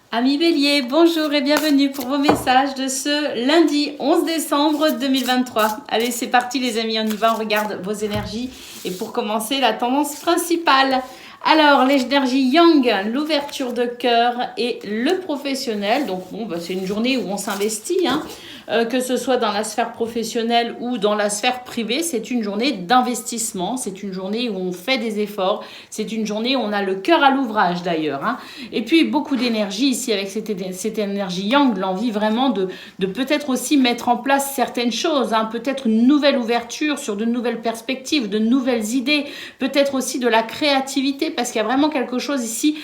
Amis Bélier, bonjour et bienvenue pour vos messages de ce lundi 11 décembre 2023. Allez, c'est parti les amis, on y va, on regarde vos énergies. Et pour commencer, la tendance principale. Alors, l'énergie Yang, l'ouverture de cœur et le professionnel. Donc, c'est une journée où on s'investit, que ce soit dans la sphère professionnelle ou dans la sphère privée. C'est une journée d'investissement. C'est une journée où on fait des efforts. C'est une journée où on a le cœur à l'ouvrage d'ailleurs. Et puis, beaucoup d'énergie ici avec cette énergie Yang, l'envie vraiment de peut-être aussi mettre en place certaines choses. Peut-être une nouvelle ouverture sur de nouvelles perspectives, de nouvelles idées. Peut-être aussi de la créativité parce qu'il y a vraiment quelque chose ici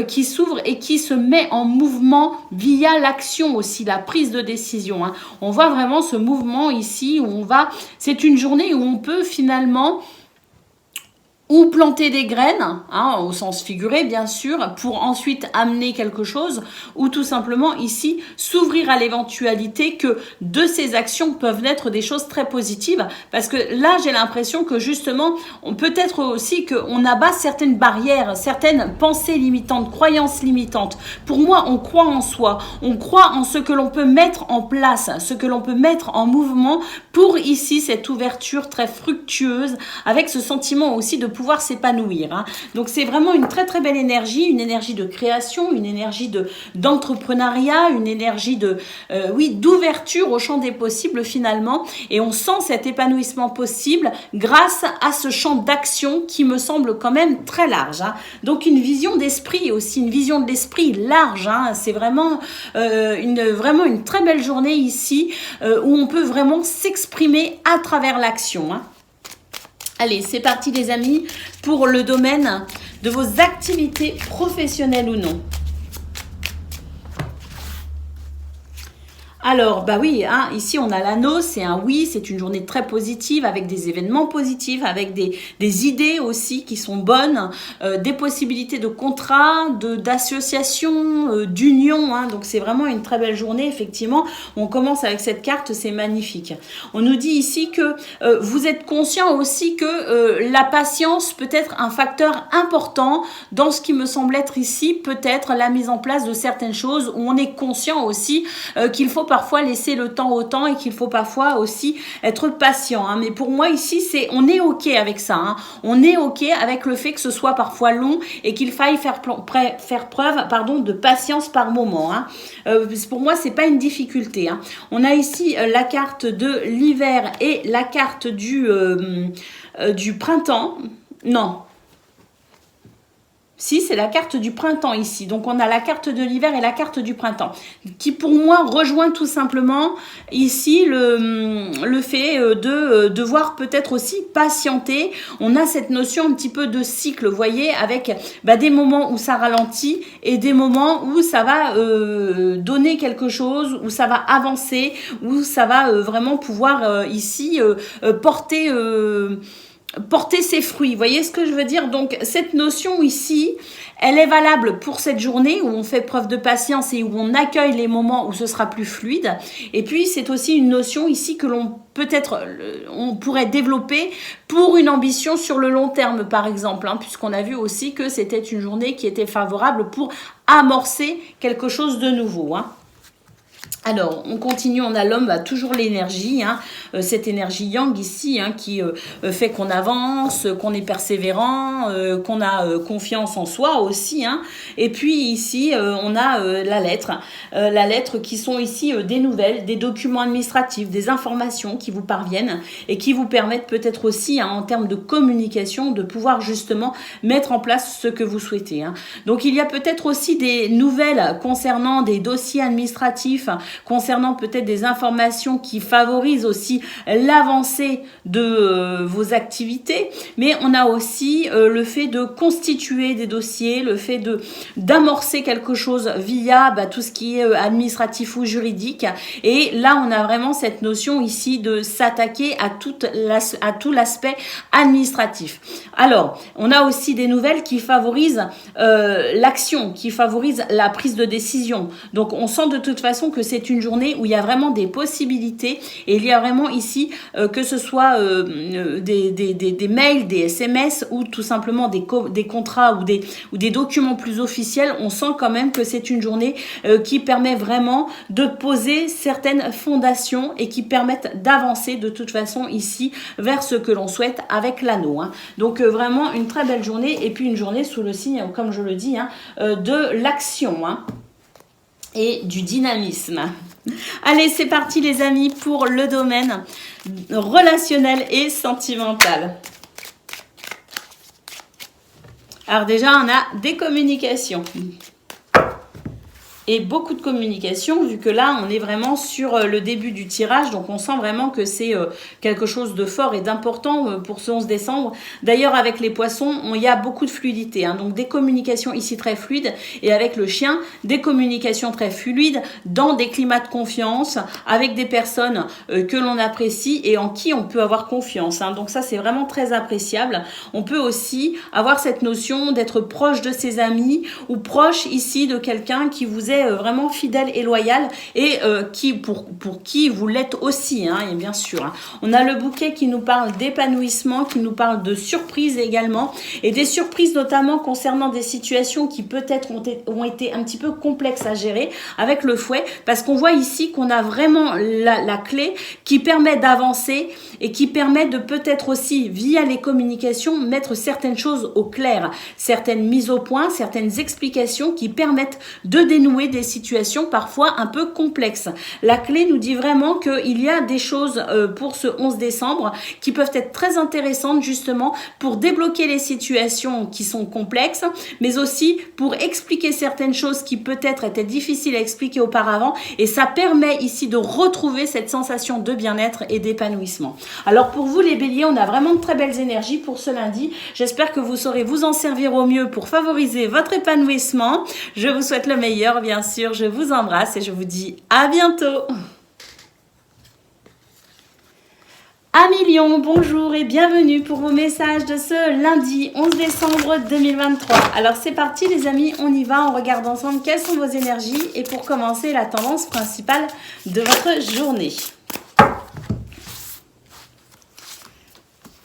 qui s'ouvre et qui se met en mouvement via l'action aussi, la prise de décision. On voit vraiment ce mouvement ici où c'est une journée où on peut finalement ou planter des graines, au sens figuré bien sûr, pour ensuite amener quelque chose, ou tout simplement ici s'ouvrir à l'éventualité que de ces actions peuvent naître des choses très positives, parce que là j'ai l'impression que justement, peut-être aussi qu'on abat certaines barrières, certaines pensées limitantes, croyances limitantes. Pour moi, on croit en soi, on croit en ce que l'on peut mettre en place, ce que l'on peut mettre en mouvement pour ici cette ouverture très fructueuse, avec ce sentiment aussi de pouvoir s'épanouir. Donc c'est vraiment une très très belle énergie, une énergie de création, une énergie d'entrepreneuriat, une énergie d'ouverture au champ des possibles finalement, et on sent cet épanouissement possible grâce à ce champ d'action qui me semble quand même très large. Donc une vision d'esprit aussi, une vision de l'esprit large. C'est vraiment une très belle journée ici où on peut vraiment s'exprimer à travers l'action. Allez, c'est parti les amis pour le domaine de vos activités professionnelles ou non. Alors, ici on a l'anneau, c'est un oui, c'est une journée très positive avec des événements positifs, avec des idées aussi qui sont bonnes, des possibilités de contrats, d'associations, d'unions. Donc c'est vraiment une très belle journée, effectivement. On commence avec cette carte, c'est magnifique. On nous dit ici que vous êtes conscient aussi que la patience peut être un facteur important dans ce qui me semble être ici, peut-être la mise en place de certaines choses où on est conscient aussi qu'il faut parfois laisser le temps au temps et qu'il faut parfois aussi être patient. Mais pour moi ici, on est ok avec ça. On est ok avec le fait que ce soit parfois long et qu'il faille faire preuve de patience par moment. Pour moi, c'est pas une difficulté. On a ici la carte de l'hiver et la carte du printemps. Non. Si, c'est la carte du printemps ici. Donc, on a la carte de l'hiver et la carte du printemps, qui pour moi rejoint tout simplement ici le fait de devoir peut-être aussi patienter. On a cette notion un petit peu de cycle, vous voyez, avec des moments où ça ralentit et des moments où ça va donner quelque chose, où ça va avancer, où ça va vraiment pouvoir ici porter ses fruits. Vous voyez ce que je veux dire? Donc, cette notion ici, elle est valable pour cette journée où on fait preuve de patience et où on accueille les moments où ce sera plus fluide. Et puis, c'est aussi une notion ici que on pourrait développer pour une ambition sur le long terme, par exemple, puisqu'on a vu aussi que c'était une journée qui était favorable pour amorcer quelque chose de nouveau. Alors, on continue, on a l'homme, toujours l'énergie, cette énergie yang ici, qui fait qu'on avance, qu'on est persévérant, qu'on a confiance en soi aussi. Et puis ici, on a la lettre qui sont ici des nouvelles, des documents administratifs, des informations qui vous parviennent et qui vous permettent peut-être aussi, en termes de communication, de pouvoir justement mettre en place ce que vous souhaitez. Donc, il y a peut-être aussi des nouvelles concernant des dossiers administratifs, concernant peut-être des informations qui favorisent aussi l'avancée de vos activités, mais on a aussi le fait de constituer des dossiers, le fait d'amorcer quelque chose via tout ce qui est administratif ou juridique, et là on a vraiment cette notion ici de s'attaquer à tout l'aspect administratif. Alors, on a aussi des nouvelles qui favorisent l'action, qui favorisent la prise de décision. Donc on sent de toute façon que c'est c'est une journée où il y a vraiment des possibilités et il y a vraiment ici, que ce soit des mails, des SMS ou tout simplement des contrats ou des documents plus officiels, on sent quand même que c'est une journée qui permet vraiment de poser certaines fondations et qui permettent d'avancer de toute façon ici vers ce que l'on souhaite avec l'anneau. Hein. Donc vraiment une très belle journée et puis une journée sous le signe, comme je le dis, hein, de l'action et du dynamisme. Allez, c'est parti les amis pour le domaine relationnel et sentimental. Alors déjà, on a des communications. Et beaucoup de communication, vu que là, on est vraiment sur le début du tirage. Donc, on sent vraiment que c'est quelque chose de fort et d'important pour ce 11 décembre. D'ailleurs, avec les poissons, il y a beaucoup de fluidité. Hein, donc, des communications ici très fluides. Et avec le chien, des communications très fluides dans des climats de confiance, avec des personnes que l'on apprécie et en qui on peut avoir confiance. Hein. Donc, ça, c'est vraiment très appréciable. On peut aussi avoir cette notion d'être proche de ses amis ou proche ici de quelqu'un qui vous est vraiment fidèle et loyal et qui pour qui vous l'êtes aussi, hein, et bien sûr. Hein. On a le bouquet qui nous parle d'épanouissement, qui nous parle de surprises également et des surprises notamment concernant des situations qui peut-être ont été un petit peu complexes à gérer avec le fouet parce qu'on voit ici qu'on a vraiment la clé qui permet d'avancer et qui permet de peut-être aussi via les communications mettre certaines choses au clair, certaines mises au point, certaines explications qui permettent de dénouer des situations parfois un peu complexes. La clé nous dit vraiment qu'il y a des choses pour ce 11 décembre qui peuvent être très intéressantes justement pour débloquer les situations qui sont complexes, mais aussi pour expliquer certaines choses qui peut-être étaient difficiles à expliquer auparavant et ça permet ici de retrouver cette sensation de bien-être et d'épanouissement. Alors pour vous les béliers, on a vraiment de très belles énergies pour ce lundi. J'espère que vous saurez vous en servir au mieux pour favoriser votre épanouissement. Je vous souhaite le meilleur, bien sûr, je vous embrasse et je vous dis à bientôt. Amis Lion, bonjour et bienvenue pour vos messages de ce lundi 11 décembre 2023. Alors c'est parti les amis, on y va, on regarde ensemble quelles sont vos énergies et pour commencer la tendance principale de votre journée.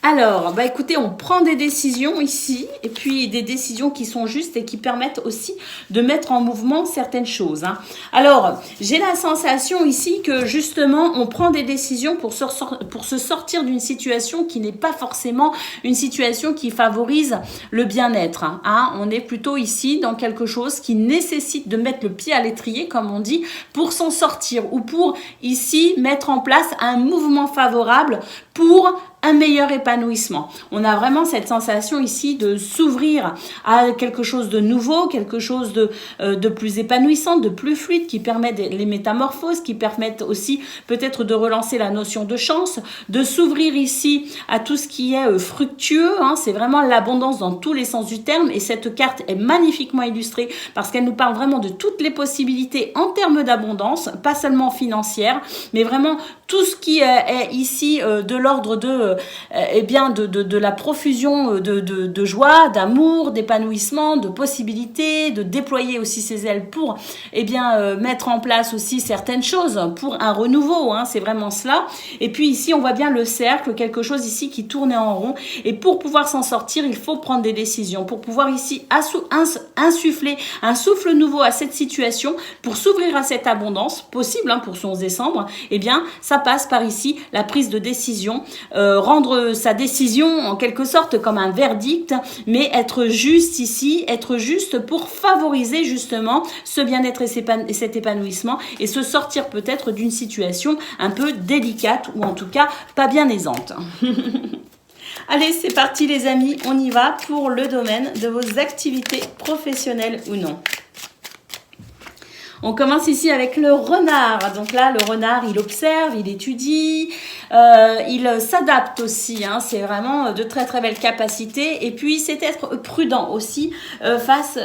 Alors, écoutez, on prend des décisions ici, et puis des décisions qui sont justes et qui permettent aussi de mettre en mouvement certaines choses. Hein. Alors, j'ai la sensation ici que justement, on prend des décisions pour se sortir d'une situation qui n'est pas forcément une situation qui favorise le bien-être. Hein. On est plutôt ici dans quelque chose qui nécessite de mettre le pied à l'étrier, comme on dit, pour s'en sortir ou pour ici mettre en place un mouvement favorable pour un meilleur épanouissement. On a vraiment cette sensation ici de s'ouvrir à quelque chose de nouveau, quelque chose de plus épanouissant, de plus fluide, qui permet les métamorphoses, qui permettent aussi peut-être de relancer la notion de chance, de s'ouvrir ici à tout ce qui est fructueux. Hein, c'est vraiment l'abondance dans tous les sens du terme et cette carte est magnifiquement illustrée parce qu'elle nous parle vraiment de toutes les possibilités en termes d'abondance, pas seulement financière, mais vraiment tout ce qui est ici de l'ordre de la profusion de joie, d'amour, d'épanouissement, de possibilités, de déployer aussi ses ailes pour mettre en place aussi certaines choses pour un renouveau, hein, c'est vraiment cela. Et puis ici on voit bien le cercle, quelque chose ici qui tournait en rond et pour pouvoir s'en sortir il faut prendre des décisions, pour pouvoir ici insuffler un souffle nouveau à cette situation, pour s'ouvrir à cette abondance possible hein, pour ce 11 décembre, ça passe par ici la prise de décision, rendre sa décision en quelque sorte comme un verdict, mais être juste ici, être juste pour favoriser justement ce bien-être et cet épanouissement et se sortir peut-être d'une situation un peu délicate ou en tout cas pas bien aisante. Allez, c'est parti les amis, on y va pour le domaine de vos activités professionnelles ou non. On commence ici avec le renard. Donc là, le renard, il observe, il étudie, il s'adapte aussi. Hein. C'est vraiment de très très belles capacités. Et puis, c'est être prudent aussi face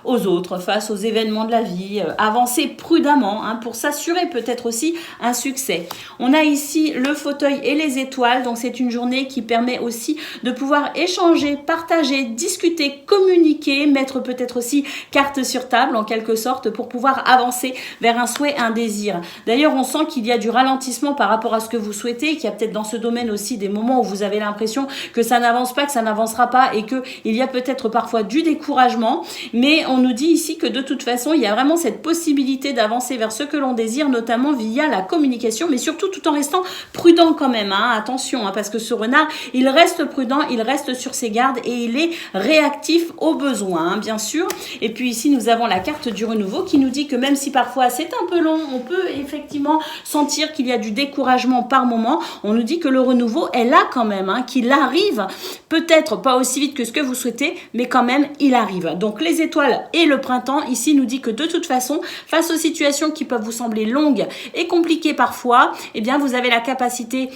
aux autres, face aux événements de la vie. Avancer prudemment hein, pour s'assurer peut-être aussi un succès. On a ici le fauteuil et les étoiles. Donc, c'est une journée qui permet aussi de pouvoir échanger, partager, discuter, communiquer, mettre peut-être aussi carte sur table en quelque sorte pour pouvoir avancer vers un souhait, un désir. D'ailleurs, on sent qu'il y a du ralentissement par rapport à ce que vous souhaitez, qu'il y a peut-être dans ce domaine aussi des moments où vous avez l'impression que ça n'avance pas, que ça n'avancera pas et qu'il y a peut-être parfois du découragement. Mais on nous dit ici que de toute façon, il y a vraiment cette possibilité d'avancer vers ce que l'on désire, notamment via la communication, mais surtout tout en restant prudent quand même. Attention, parce que ce renard, il reste prudent, il reste sur ses gardes et il est réactif aux besoins, bien sûr. Et puis ici, nous avons la carte du renouveau qui nous dit que même si parfois c'est un peu long, on peut effectivement sentir qu'il y a du découragement par moment. On nous dit que le renouveau est là quand même, qu'il arrive, peut-être pas aussi vite que ce que vous souhaitez, mais quand même, il arrive. Donc les étoiles et le printemps, ici, nous dit que de toute façon, face aux situations qui peuvent vous sembler longues et compliquées parfois, eh bien, vous avez la capacité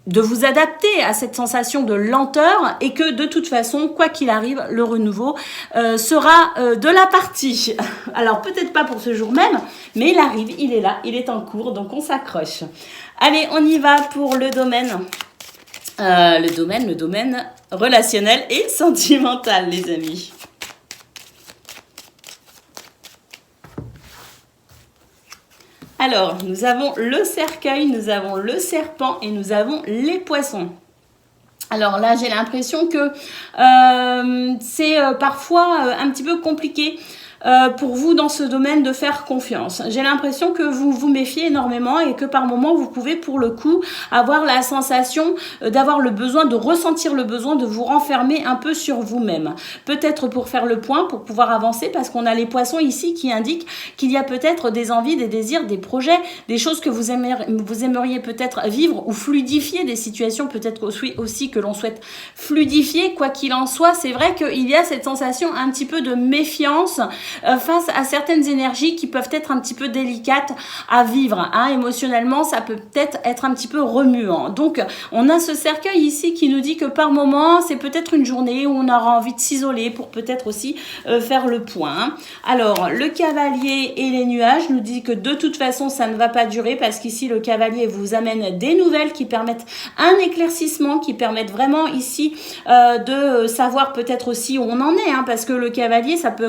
de vous adapter à cette sensation de lenteur et que de toute façon, quoi qu'il arrive, le renouveau sera de la partie. Alors peut-être pas pour ce jour même, mais il arrive, il est là, il est en cours, donc on s'accroche. Allez, on y va pour le domaine. Le domaine relationnel et sentimental, les amis. Alors, nous avons le cercueil, nous avons le serpent et nous avons les poissons. Alors là, j'ai l'impression que c'est parfois un petit peu compliqué pour vous dans ce domaine de faire confiance. J'ai l'impression que vous vous méfiez énormément et que par moments vous pouvez pour le coup avoir la sensation d'avoir le besoin, de ressentir le besoin de vous renfermer un peu sur vous-même. Peut-être pour faire le point, pour pouvoir avancer, parce qu'on a les poissons ici qui indiquent qu'il y a peut-être des envies, des désirs, des projets, des choses que vous aimeriez peut-être vivre ou fluidifier, des situations peut-être aussi que l'on souhaite fluidifier. Quoi qu'il en soit, c'est vrai qu'il y a cette sensation un petit peu de méfiance face à certaines énergies qui peuvent être un petit peu délicates à vivre. Émotionnellement, ça peut peut-être être un petit peu remuant. Donc, on a ce cercueil ici qui nous dit que par moment, c'est peut-être une journée où on aura envie de s'isoler pour peut-être aussi faire le point. Alors, le cavalier et les nuages nous disent que de toute façon, ça ne va pas durer parce qu'ici, le cavalier vous amène des nouvelles qui permettent un éclaircissement, qui permettent vraiment ici de savoir peut-être aussi où on en est, parce que le cavalier, ça peut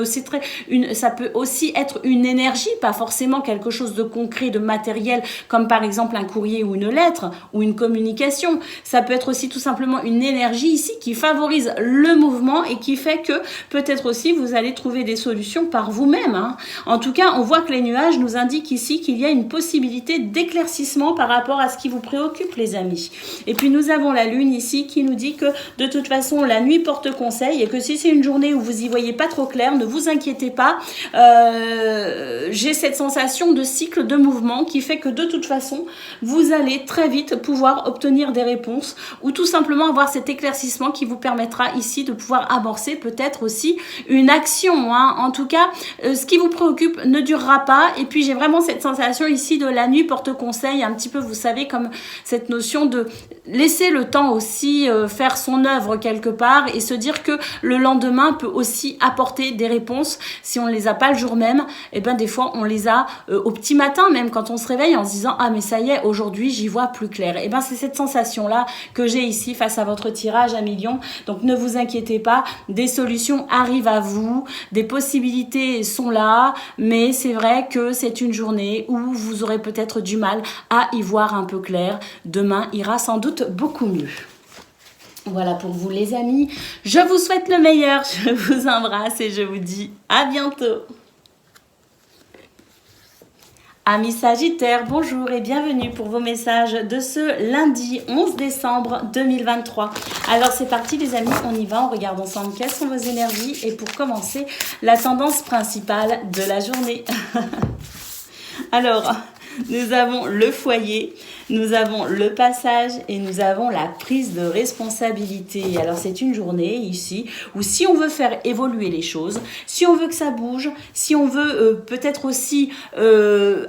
aussi être une énergie, pas forcément quelque chose de concret, de matériel, comme par exemple un courrier ou une lettre, ou une communication. Ça peut être aussi tout simplement une énergie ici qui favorise le mouvement et qui fait que peut-être aussi vous allez trouver des solutions par vous-même. En tout cas, on voit que les nuages nous indiquent ici qu'il y a une possibilité d'éclaircissement par rapport à ce qui vous préoccupe, les amis. Et puis nous avons la lune ici qui nous dit que de toute façon, la nuit porte conseil et que si c'est une journée où vous y voyez pas trop clair, ne vous inquiétez pas. J'ai cette sensation de cycle de mouvement qui fait que de toute façon vous allez très vite pouvoir obtenir des réponses ou tout simplement avoir cet éclaircissement qui vous permettra ici de pouvoir amorcer peut-être aussi une action. En tout cas, ce qui vous préoccupe ne durera pas et puis j'ai vraiment cette sensation ici de la nuit porte conseil, un petit peu vous savez comme cette notion de laisser le temps aussi faire son œuvre quelque part et se dire que le lendemain peut aussi apporter des réponses. Si on ne les a pas le jour même, et ben des fois on les a au petit matin, même quand on se réveille en se disant ah mais ça y est, aujourd'hui j'y vois plus clair. Et ben c'est cette sensation là que j'ai ici face à votre tirage à millions. Donc ne vous inquiétez pas, des solutions arrivent à vous, des possibilités sont là, mais c'est vrai que c'est une journée où vous aurez peut-être du mal à y voir un peu clair. Demain ira sans doute beaucoup mieux. Voilà pour vous les amis, je vous souhaite le meilleur, je vous embrasse et je vous dis à bientôt. Amis Sagittaires, bonjour et bienvenue pour vos messages de ce lundi 11 décembre 2023. Alors c'est parti les amis, on y va, on regarde ensemble quelles sont vos énergies et pour commencer, la tendance principale de la journée. Alors, nous avons le foyer, nous avons le passage et nous avons la prise de responsabilité. Alors c'est une journée ici où si on veut faire évoluer les choses, si on veut que ça bouge, si on veut peut-être aussi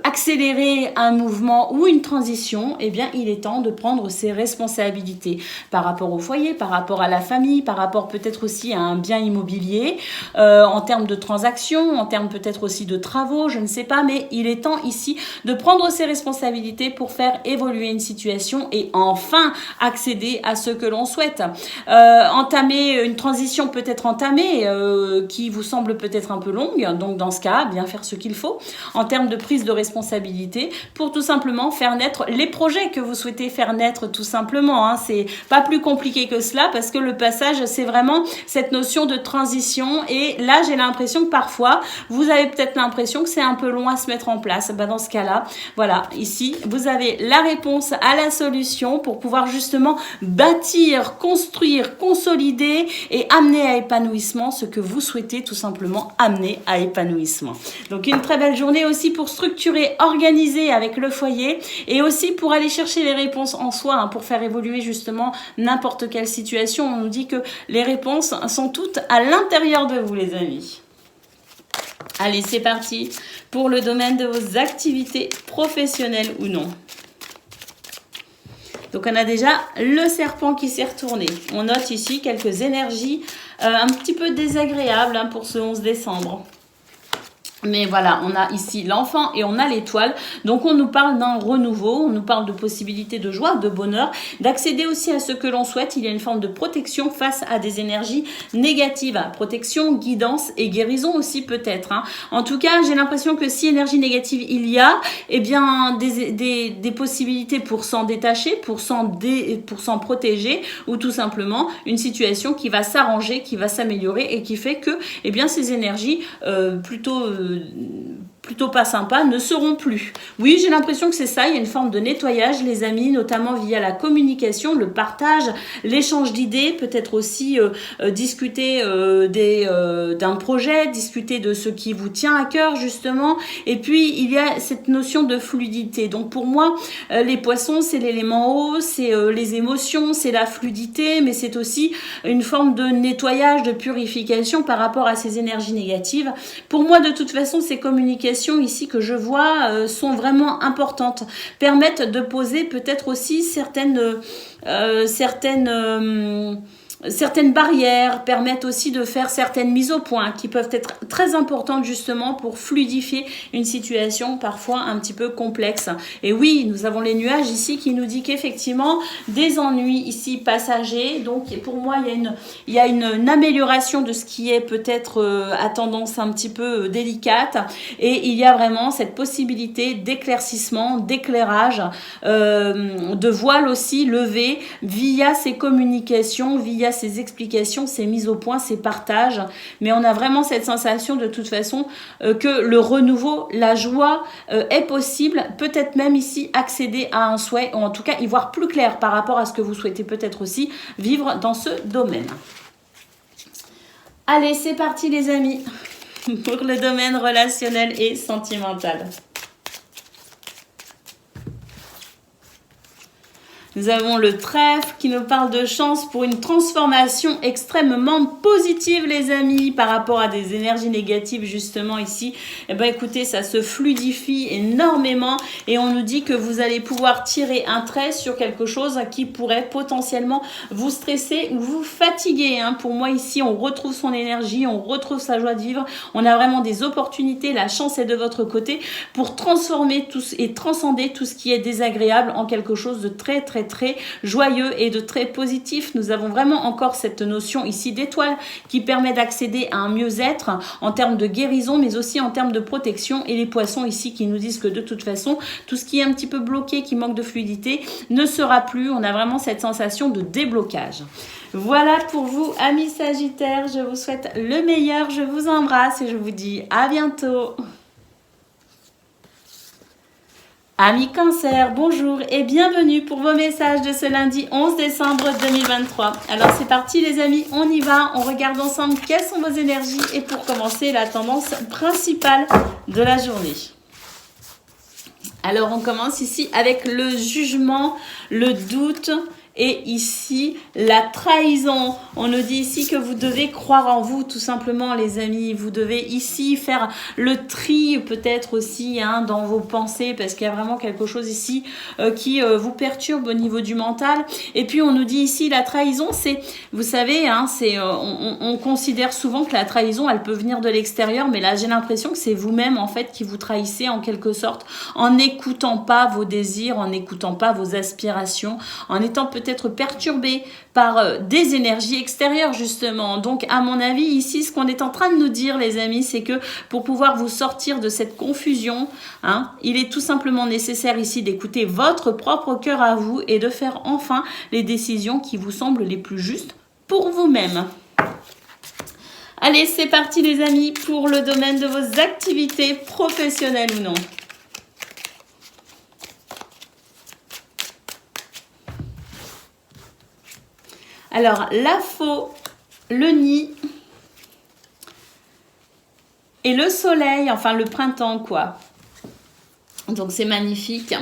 accélérer un mouvement ou une transition, eh bien il est temps de prendre ses responsabilités par rapport au foyer, par rapport à la famille, par rapport peut-être aussi à un bien immobilier, en termes de transactions, en termes peut-être aussi de travaux, je ne sais pas, mais il est temps ici de prendre ses responsabilités pour faire évoluer évoluer une situation et enfin accéder à ce que l'on souhaite. Entamer une transition peut-être entamée qui vous semble peut-être un peu longue, donc dans ce cas, bien faire ce qu'il faut en termes de prise de responsabilité pour tout simplement faire naître les projets que vous souhaitez faire naître tout simplement. Hein. C'est pas plus compliqué que cela parce que le passage, c'est vraiment cette notion de transition et là, j'ai l'impression que parfois, vous avez peut-être l'impression que c'est un peu long à se mettre en place. Dans ce cas-là, voilà, ici, vous avez la réponse à la solution pour pouvoir justement bâtir, construire, consolider et amener à épanouissement ce que vous souhaitez tout simplement amener à épanouissement. Donc, une très belle journée aussi pour structurer, organiser avec le foyer et aussi pour aller chercher les réponses en soi, hein, pour faire évoluer justement n'importe quelle situation. On nous dit que les réponses sont toutes à l'intérieur de vous, les amis. Allez, c'est parti pour le domaine de vos activités professionnelles ou non. Donc, on a déjà le serpent qui s'est retourné. On note ici quelques énergies un petit peu désagréables hein, pour ce 11 décembre. Mais voilà, on a ici l'enfant et on a l'étoile. Donc, on nous parle d'un renouveau, on nous parle de possibilités de joie, de bonheur, d'accéder aussi à ce que l'on souhaite. Il y a une forme de protection face à des énergies négatives. Protection, guidance et guérison aussi peut-être. Hein. En tout cas, j'ai l'impression que si énergie négative il y a, eh bien, des possibilités pour s'en détacher, pour s'en protéger ou tout simplement une situation qui va s'arranger, qui va s'améliorer et qui fait que, eh bien, ces énergies plutôt pas sympas ne seront plus. Oui, j'ai l'impression que c'est ça, il y a une forme de nettoyage, les amis, notamment via la communication, le partage, l'échange d'idées, peut-être aussi discuter d'un projet, discuter de ce qui vous tient à cœur, justement. Et puis, il y a cette notion de fluidité. Donc, pour moi, les poissons, c'est l'élément eau, c'est les émotions, c'est la fluidité, mais c'est aussi une forme de nettoyage, de purification par rapport à ces énergies négatives. Pour moi, de toute façon, ces communications ici que je vois sont vraiment importantes, permettent de poser peut-être aussi certaines barrières, permettent aussi de faire certaines mises au point qui peuvent être très importantes justement pour fluidifier une situation parfois un petit peu complexe. Et oui, nous avons les nuages ici qui nous dit qu'effectivement des ennuis ici passagers. Donc pour moi, il y a une amélioration de ce qui est peut-être à tendance un petit peu délicate et il y a vraiment cette possibilité d'éclaircissement, d'éclairage, de voile aussi levé via ces communications, via ces explications, ces mises au point, ces partages. Mais on a vraiment cette sensation de toute façon que le renouveau, la joie est possible. Peut-être même ici accéder à un souhait ou en tout cas y voir plus clair par rapport à ce que vous souhaitez peut-être aussi vivre dans ce domaine. Allez, c'est parti les amis pour le domaine relationnel et sentimental. Nous avons le trèfle qui nous parle de chance pour une transformation extrêmement positive, les amis, par rapport à des énergies négatives, justement, ici. Eh bien, écoutez, ça se fluidifie énormément et on nous dit que vous allez pouvoir tirer un trait sur quelque chose qui pourrait potentiellement vous stresser ou vous fatiguer. Hein. Pour moi, ici, on retrouve son énergie, on retrouve sa joie de vivre. On a vraiment des opportunités, la chance est de votre côté pour transformer et transcender tout ce qui est désagréable en quelque chose de très joyeux et de très positif. Nous avons vraiment encore cette notion ici d'étoile qui permet d'accéder à un mieux-être en termes de guérison mais aussi en termes de protection et les poissons ici qui nous disent que de toute façon tout ce qui est un petit peu bloqué, qui manque de fluidité ne sera plus. On a vraiment cette sensation de déblocage. Voilà pour vous amis Sagittaires, je vous souhaite le meilleur, je vous embrasse et je vous dis à bientôt. Amis Cancer, bonjour et bienvenue pour vos messages de ce lundi 11 décembre 2023. Alors c'est parti les amis, on y va, on regarde ensemble quelles sont vos énergies et pour commencer la tendance principale de la journée. Alors on commence ici avec le jugement, le doute Et ici, la trahison. On nous dit ici que vous devez croire en vous, tout simplement, les amis. Vous devez ici faire le tri, peut-être aussi, hein, dans vos pensées, parce qu'il y a vraiment quelque chose ici qui vous perturbe au niveau du mental. Et puis, on nous dit ici, la trahison, c'est, vous savez, hein, on considère souvent que la trahison, elle peut venir de l'extérieur, mais là, j'ai l'impression que c'est vous-même, en fait, qui vous trahissez, en quelque sorte, en n'écoutant pas vos désirs, en n'écoutant pas vos aspirations, en étant peut-être perturbé par des énergies extérieures justement. Donc à mon avis ici ce qu'on est en train de nous dire les amis, c'est que pour pouvoir vous sortir de cette confusion, hein, il est tout simplement nécessaire ici d'écouter votre propre cœur à vous et de faire enfin les décisions qui vous semblent les plus justes pour vous-même. Allez, c'est parti les amis pour le domaine de vos activités professionnelles ou non. Alors, la faux, le nid et le soleil, enfin le printemps quoi. Donc c'est magnifique.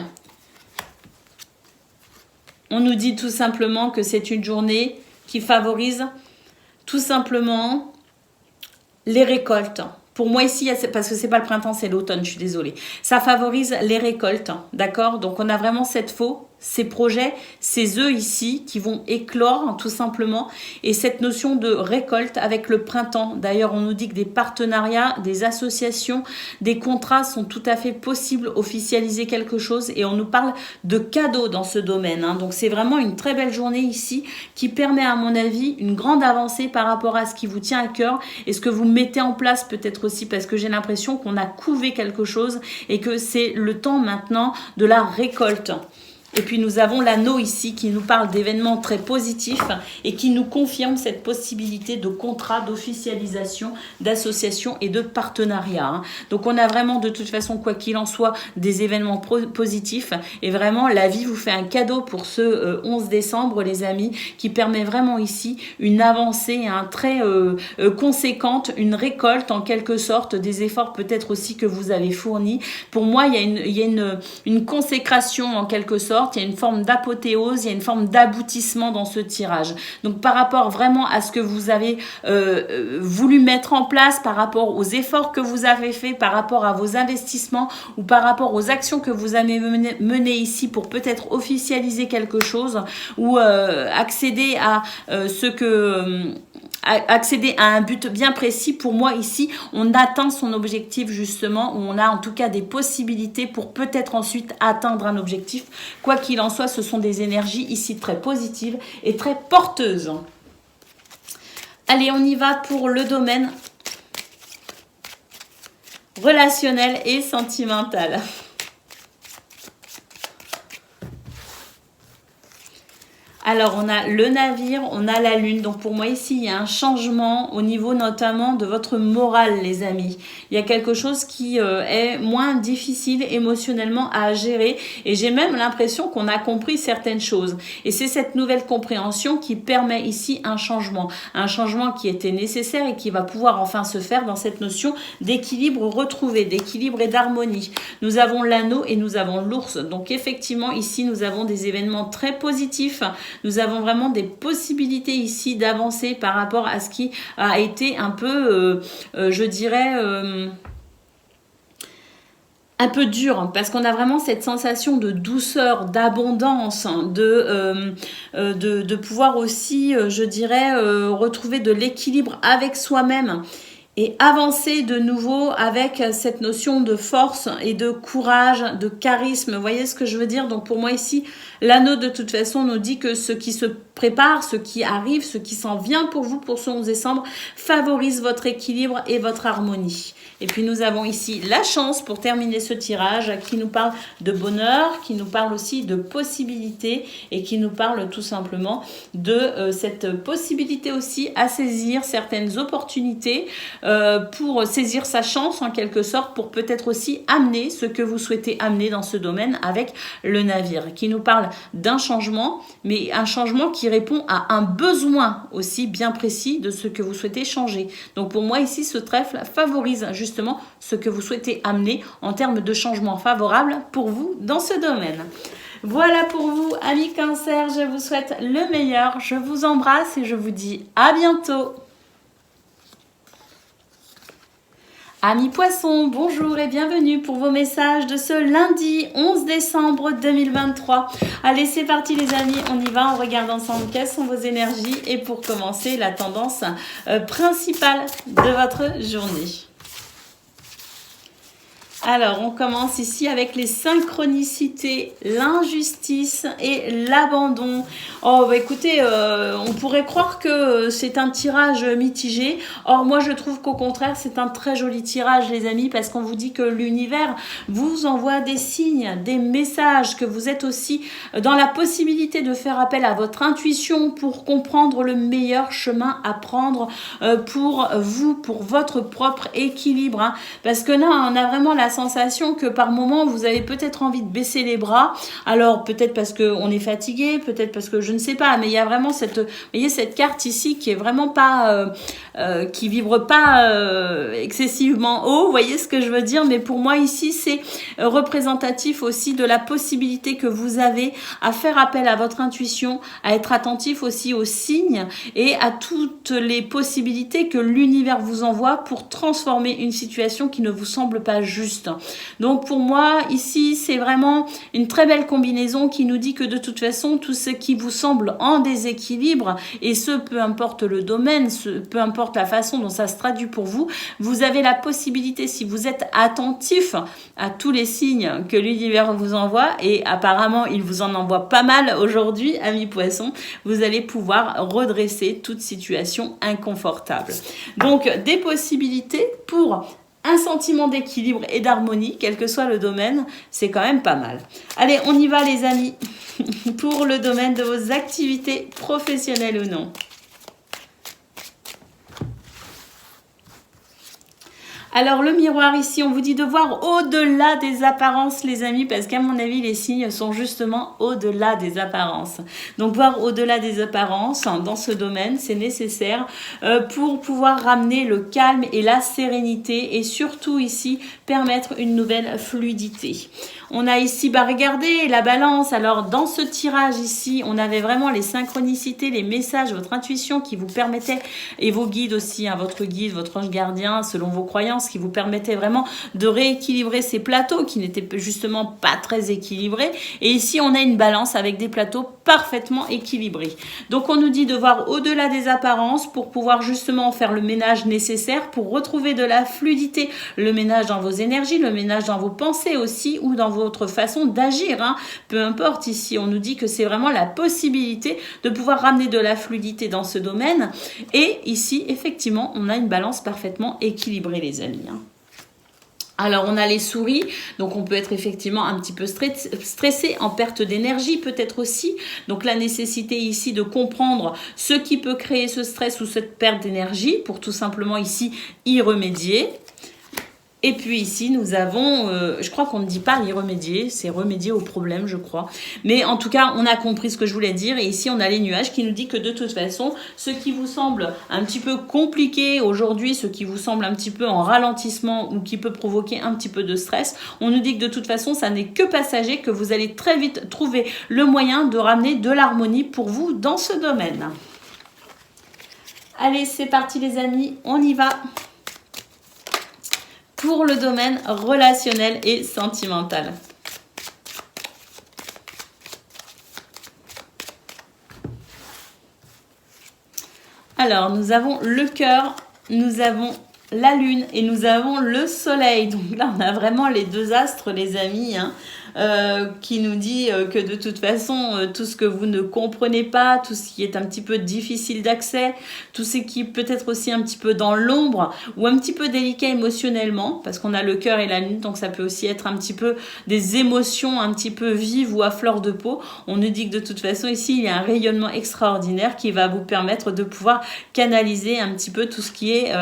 On nous dit tout simplement que c'est une journée qui favorise tout simplement les récoltes. Pour moi ici, parce que c'est pas le printemps, c'est l'automne, je suis désolée. Ça favorise les récoltes, d'accord? Donc on a vraiment cette faux, ces projets, ces œufs ici qui vont éclore tout simplement. Et cette notion de récolte avec le printemps. D'ailleurs, on nous dit que des partenariats, des associations, des contrats sont tout à fait possibles, officialiser quelque chose. Et on nous parle de cadeaux dans ce domaine. Hein. Donc c'est vraiment une très belle journée ici qui permet à mon avis une grande avancée par rapport à ce qui vous tient à cœur et ce que vous mettez en place peut-être aussi parce que j'ai l'impression qu'on a couvé quelque chose et que c'est le temps maintenant de la récolte. Et puis nous avons l'anneau ici qui nous parle d'événements très positifs et qui nous confirme cette possibilité de contrat, d'officialisation, d'association et de partenariat. Hein. Donc on a vraiment de toute façon, quoi qu'il en soit, des événements positifs. Et vraiment, la vie vous fait un cadeau pour ce 11 décembre, les amis, qui permet vraiment ici une avancée hein, très conséquente, une récolte en quelque sorte, des efforts peut-être aussi que vous avez fournis. Pour moi, il y a une consécration en quelque sorte. Il y a une forme d'apothéose, il y a une forme d'aboutissement dans ce tirage. Donc par rapport vraiment à ce que vous avez voulu mettre en place, par rapport aux efforts que vous avez faits, par rapport à vos investissements ou par rapport aux actions que vous avez menées ici pour peut-être officialiser quelque chose ou accéder à accéder à un but bien précis, pour moi ici, on atteint son objectif justement, ou on a en tout cas des possibilités pour peut-être ensuite atteindre un objectif. Quoi qu'il en soit, ce sont des énergies ici très positives et très porteuses. Allez, on y va pour le domaine relationnel et sentimental. Alors, on a le navire, on a la lune. Donc, pour moi, ici, il y a un changement au niveau notamment de votre morale, les amis. Il y a quelque chose qui est moins difficile émotionnellement à gérer. Et j'ai même l'impression qu'on a compris certaines choses. Et c'est cette nouvelle compréhension qui permet ici un changement. Un changement qui était nécessaire et qui va pouvoir enfin se faire dans cette notion d'équilibre retrouvé, d'équilibre et d'harmonie. Nous avons l'anneau et nous avons l'ours. Donc, effectivement, ici, nous avons des événements très positifs. Nous avons vraiment des possibilités ici d'avancer par rapport à ce qui a été un peu, je dirais, un peu dur, parce qu'on a vraiment cette sensation de douceur, d'abondance, de pouvoir aussi, je dirais, retrouver de l'équilibre avec soi-même. Et avancer de nouveau avec cette notion de force et de courage, de charisme. Vous voyez ce que je veux dire? Donc pour moi ici, l'anneau de toute façon nous dit que ce qui se prépare, ce qui arrive, ce qui s'en vient pour vous pour ce 11 décembre favorise votre équilibre et votre harmonie. Et puis nous avons ici la chance pour terminer ce tirage qui nous parle de bonheur, qui nous parle aussi de possibilités et qui nous parle tout simplement de cette possibilité aussi à saisir certaines opportunités pour saisir sa chance en quelque sorte, pour peut-être aussi amener ce que vous souhaitez amener dans ce domaine avec le navire, qui nous parle d'un changement, mais un changement qui répond à un besoin aussi bien précis de ce que vous souhaitez changer. Donc pour moi ici, ce trèfle favorise justement ce que vous souhaitez amener en termes de changement favorable pour vous dans ce domaine. Voilà pour vous, amis Cancer, je vous souhaite le meilleur. Je vous embrasse et je vous dis à bientôt. Amis Poissons, bonjour et bienvenue pour vos messages de ce lundi 11 décembre 2023. Allez, c'est parti les amis, on y va, on regarde ensemble quelles sont vos énergies et pour commencer, la tendance principale de votre journée. Alors, on commence ici avec les synchronicités, l'injustice et l'abandon. Oh, bah écoutez, on pourrait croire que c'est un tirage mitigé. Or, moi, je trouve qu'au contraire, c'est un très joli tirage, les amis, parce qu'on vous dit que l'univers vous envoie des signes, des messages, que vous êtes aussi dans la possibilité de faire appel à votre intuition pour comprendre le meilleur chemin à prendre pour vous, pour votre propre équilibre. Hein. Parce que là, on a vraiment la sensation que par moment vous avez peut-être envie de baisser les bras, alors peut-être parce qu'on est fatigué, peut-être parce que je ne sais pas, mais il y a vraiment cette, vous voyez, cette carte ici qui est vraiment pas qui vibre pas excessivement haut, vous voyez ce que je veux dire, mais pour moi ici c'est représentatif aussi de la possibilité que vous avez à faire appel à votre intuition, à être attentif aussi aux signes et à toutes les possibilités que l'univers vous envoie pour transformer une situation qui ne vous semble pas juste. Donc pour moi, ici, c'est vraiment une très belle combinaison qui nous dit que de toute façon, tout ce qui vous semble en déséquilibre, et ce, peu importe le domaine, peu importe la façon dont ça se traduit pour vous, vous avez la possibilité, si vous êtes attentif à tous les signes que l'univers vous envoie, et apparemment, il vous en envoie pas mal aujourd'hui, amis poissons, vous allez pouvoir redresser toute situation inconfortable. Donc, des possibilités pour un sentiment d'équilibre et d'harmonie, quel que soit le domaine, c'est quand même pas mal. Allez, on y va les amis, pour le domaine de vos activités professionnelles ou non. Alors le miroir ici, on vous dit de voir au-delà des apparences les amis, parce qu'à mon avis les signes sont justement au-delà des apparences. Donc voir au-delà des apparences dans ce domaine, c'est nécessaire pour pouvoir ramener le calme et la sérénité et surtout ici permettre une nouvelle fluidité. On a ici, regardez la balance. Alors dans ce tirage ici, on avait vraiment les synchronicités, les messages, votre intuition qui vous permettait, et vos guides aussi, hein, votre guide, votre ange gardien, selon vos croyances, qui vous permettait vraiment de rééquilibrer ces plateaux qui n'étaient justement pas très équilibrés. Et ici, on a une balance avec des plateaux parfaitement équilibrés. Donc on nous dit de voir au-delà des apparences pour pouvoir justement faire le ménage nécessaire pour retrouver de la fluidité, le ménage dans vos énergies, le ménage dans vos pensées aussi ou dans votre façon d'agir. Hein. Peu importe, ici, on nous dit que c'est vraiment la possibilité de pouvoir ramener de la fluidité dans ce domaine. Et ici, effectivement, on a une balance parfaitement équilibrée, les amis. Hein. Alors, on a les souris, donc on peut être effectivement un petit peu stressé, en perte d'énergie peut-être aussi. Donc, la nécessité ici de comprendre ce qui peut créer ce stress ou cette perte d'énergie pour tout simplement ici y remédier. Et puis ici, nous avons, je crois qu'on ne dit pas y remédier, c'est remédier au problème, je crois. Mais en tout cas, on a compris ce que je voulais dire. Et ici, on a les nuages qui nous dit que de toute façon, ce qui vous semble un petit peu compliqué aujourd'hui, ce qui vous semble un petit peu en ralentissement ou qui peut provoquer un petit peu de stress, on nous dit que de toute façon, ça n'est que passager, que vous allez très vite trouver le moyen de ramener de l'harmonie pour vous dans ce domaine. Allez, c'est parti les amis, on y va. Pour le domaine relationnel et sentimental. Alors, nous avons le cœur, nous avons la lune et nous avons le soleil. Donc là, on a vraiment les deux astres, les amis, hein. Qui nous dit que de toute façon, tout ce que vous ne comprenez pas, tout ce qui est un petit peu difficile d'accès, tout ce qui peut être aussi un petit peu dans l'ombre ou un petit peu délicat émotionnellement, parce qu'on a le cœur et la lune, donc ça peut aussi être un petit peu des émotions un petit peu vives ou à fleur de peau. On nous dit que de toute façon, ici, il y a un rayonnement extraordinaire qui va vous permettre de pouvoir canaliser un petit peu tout ce qui est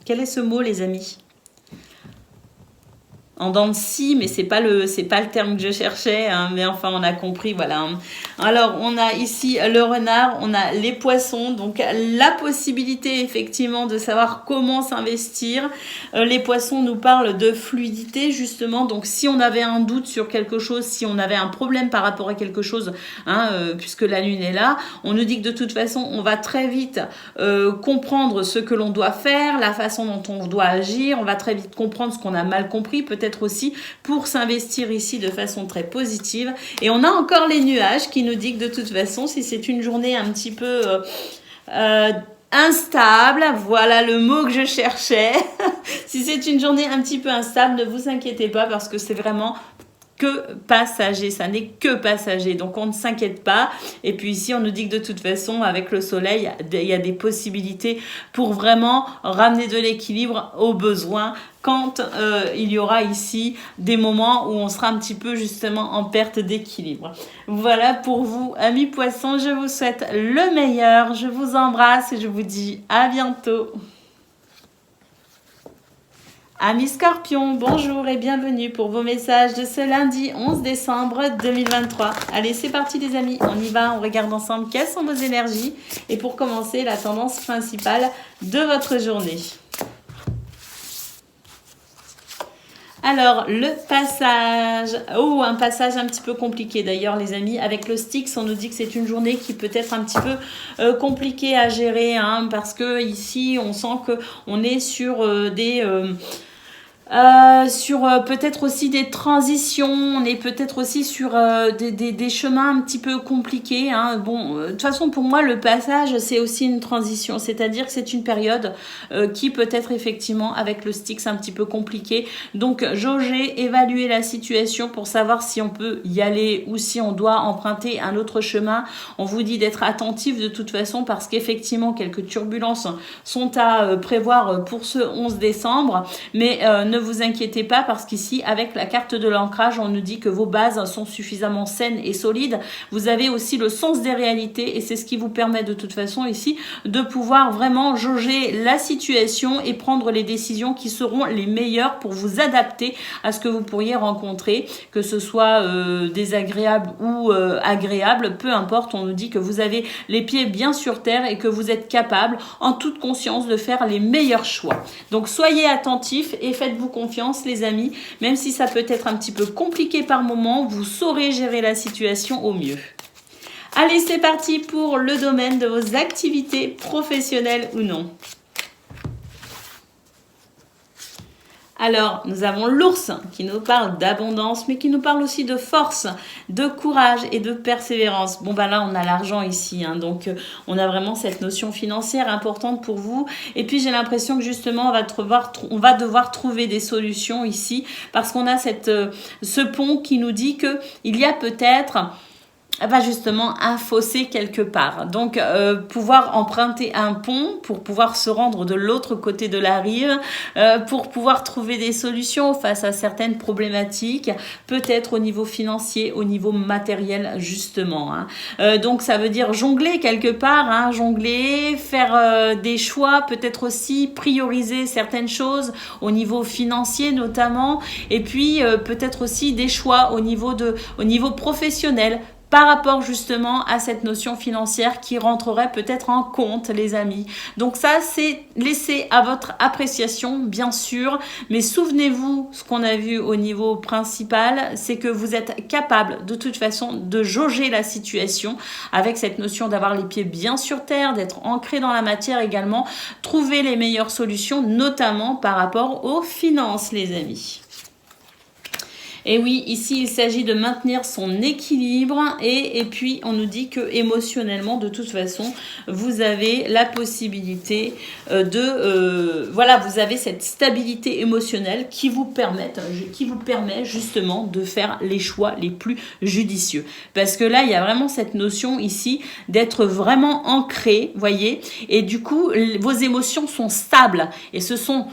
quel est ce mot, les amis ? en dents de scie, mais c'est pas le terme que je cherchais, hein, mais enfin on a compris, voilà. Hein. Alors on a ici le renard, on a les poissons, donc la possibilité effectivement de savoir comment s'investir. Les poissons nous parlent de fluidité justement, donc si on avait un doute sur quelque chose, si on avait un problème par rapport à quelque chose, hein, puisque la lune est là, on nous dit que de toute façon on va très vite comprendre ce que l'on doit faire, la façon dont on doit agir, on va très vite comprendre ce qu'on a mal compris, peut-être aussi pour s'investir ici de façon très positive. Et on a encore les nuages qui nous disent que de toute façon, si c'est une journée un petit peu instable, voilà le mot que je cherchais. Si c'est une journée un petit peu instable, ne vous inquiétez pas parce que c'est vraiment que passager, ça n'est que passager, donc on ne s'inquiète pas. Et puis ici on nous dit que de toute façon avec le soleil il y a des possibilités pour vraiment ramener de l'équilibre aux besoins quand il y aura ici des moments où on sera un petit peu justement en perte d'équilibre. Voilà pour vous amis poissons, je vous souhaite le meilleur, je vous embrasse et je vous dis à bientôt. Amis Scorpions, bonjour et bienvenue pour vos messages de ce lundi 11 décembre 2023. Allez, c'est parti les amis, on y va, on regarde ensemble quelles sont vos énergies et pour commencer, la tendance principale de votre journée. Alors, le passage, un passage un petit peu compliqué d'ailleurs les amis, avec le Styx, on nous dit que c'est une journée qui peut être un petit peu compliquée à gérer, hein, parce que ici, on sent qu'on est sur peut-être aussi des transitions, on est peut-être aussi sur des chemins un petit peu compliqués. Hein. Bon, de toute façon, pour moi, le passage, c'est aussi une transition, c'est-à-dire que c'est une période qui peut être effectivement, avec le Styx, un petit peu compliquée. Donc, jauger, évaluer la situation pour savoir si on peut y aller ou si on doit emprunter un autre chemin. On vous dit d'être attentif de toute façon parce qu'effectivement, quelques turbulences sont à prévoir pour ce 11 décembre, mais ne vous inquiétez pas parce qu'ici, avec la carte de l'ancrage, on nous dit que vos bases sont suffisamment saines et solides. Vous avez aussi le sens des réalités et c'est ce qui vous permet de toute façon ici de pouvoir vraiment jauger la situation et prendre les décisions qui seront les meilleures pour vous adapter à ce que vous pourriez rencontrer, que ce soit désagréable ou agréable, peu importe, on nous dit que vous avez les pieds bien sur terre et que vous êtes capable en toute conscience de faire les meilleurs choix. Donc soyez attentifs et faites-vous confiance les amis, même si ça peut être un petit peu compliqué par moment, vous saurez gérer la situation au mieux. Allez, c'est parti pour le domaine de vos activités professionnelles ou non. Alors, nous avons l'ours qui nous parle d'abondance, mais qui nous parle aussi de force, de courage et de persévérance. Bon, ben là, on a l'argent ici, hein, donc on a vraiment cette notion financière importante pour vous. Et puis, j'ai l'impression que justement, on va devoir trouver des solutions ici, parce qu'on a ce pont qui nous dit qu'il y a peut-être justement un fossé quelque part. Donc, pouvoir emprunter un pont pour pouvoir se rendre de l'autre côté de la rive, pour pouvoir trouver des solutions face à certaines problématiques, peut-être au niveau financier, au niveau matériel, justement. Hein. Donc, ça veut dire jongler quelque part, hein, jongler, faire des choix, peut-être aussi prioriser certaines choses au niveau financier notamment, et puis peut-être aussi des choix au niveau professionnel, par rapport justement à cette notion financière qui rentrerait peut-être en compte, les amis. Donc ça, c'est laissé à votre appréciation, bien sûr, mais souvenez-vous, ce qu'on a vu au niveau principal, c'est que vous êtes capable de toute façon de jauger la situation avec cette notion d'avoir les pieds bien sur terre, d'être ancré dans la matière également, trouver les meilleures solutions, notamment par rapport aux finances, les amis. Et oui, ici, il s'agit de maintenir son équilibre et puis on nous dit que émotionnellement, de toute façon, vous avez la possibilité vous avez cette stabilité émotionnelle qui vous permet justement de faire les choix les plus judicieux. Parce que là, il y a vraiment cette notion ici d'être vraiment ancré, voyez, et du coup, vos émotions sont stables et ce sont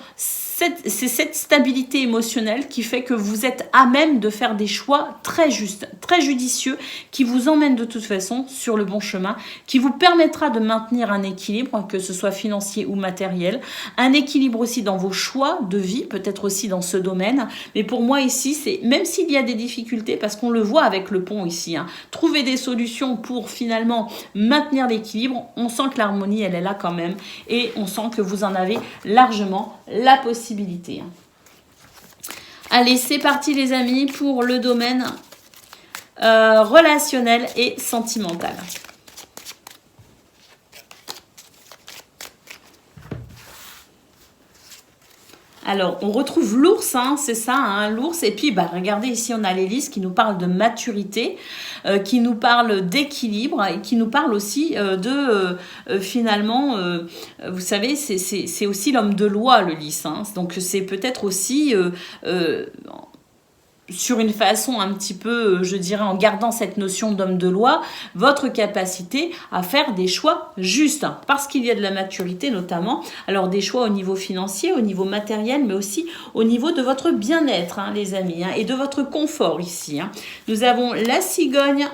c'est cette stabilité émotionnelle qui fait que vous êtes à même de faire des choix très justes, très judicieux, qui vous emmènent de toute façon sur le bon chemin, qui vous permettra de maintenir un équilibre, que ce soit financier ou matériel, un équilibre aussi dans vos choix de vie, peut-être aussi dans ce domaine. Mais pour moi ici, c'est même s'il y a des difficultés, parce qu'on le voit avec le pont ici, trouver des solutions pour finalement maintenir l'équilibre, on sent que l'harmonie, elle est là quand même, et on sent que vous en avez largement la possibilité. Allez, c'est parti les amis pour le domaine relationnel et sentimental. Alors, on retrouve l'ours, c'est ça, l'ours. Et puis, regardez, ici, on a l'hélice qui nous parle de maturité, qui nous parle d'équilibre et qui nous parle aussi finalement, vous savez, c'est aussi l'homme de loi, le lys. Donc, c'est peut-être aussi... sur une façon un petit peu, je dirais, en gardant cette notion d'homme de loi, votre capacité à faire des choix justes, parce qu'il y a de la maturité notamment, alors des choix au niveau financier, au niveau matériel, mais aussi au niveau de votre bien-être, les amis, et de votre confort ici. Nous avons la cigogne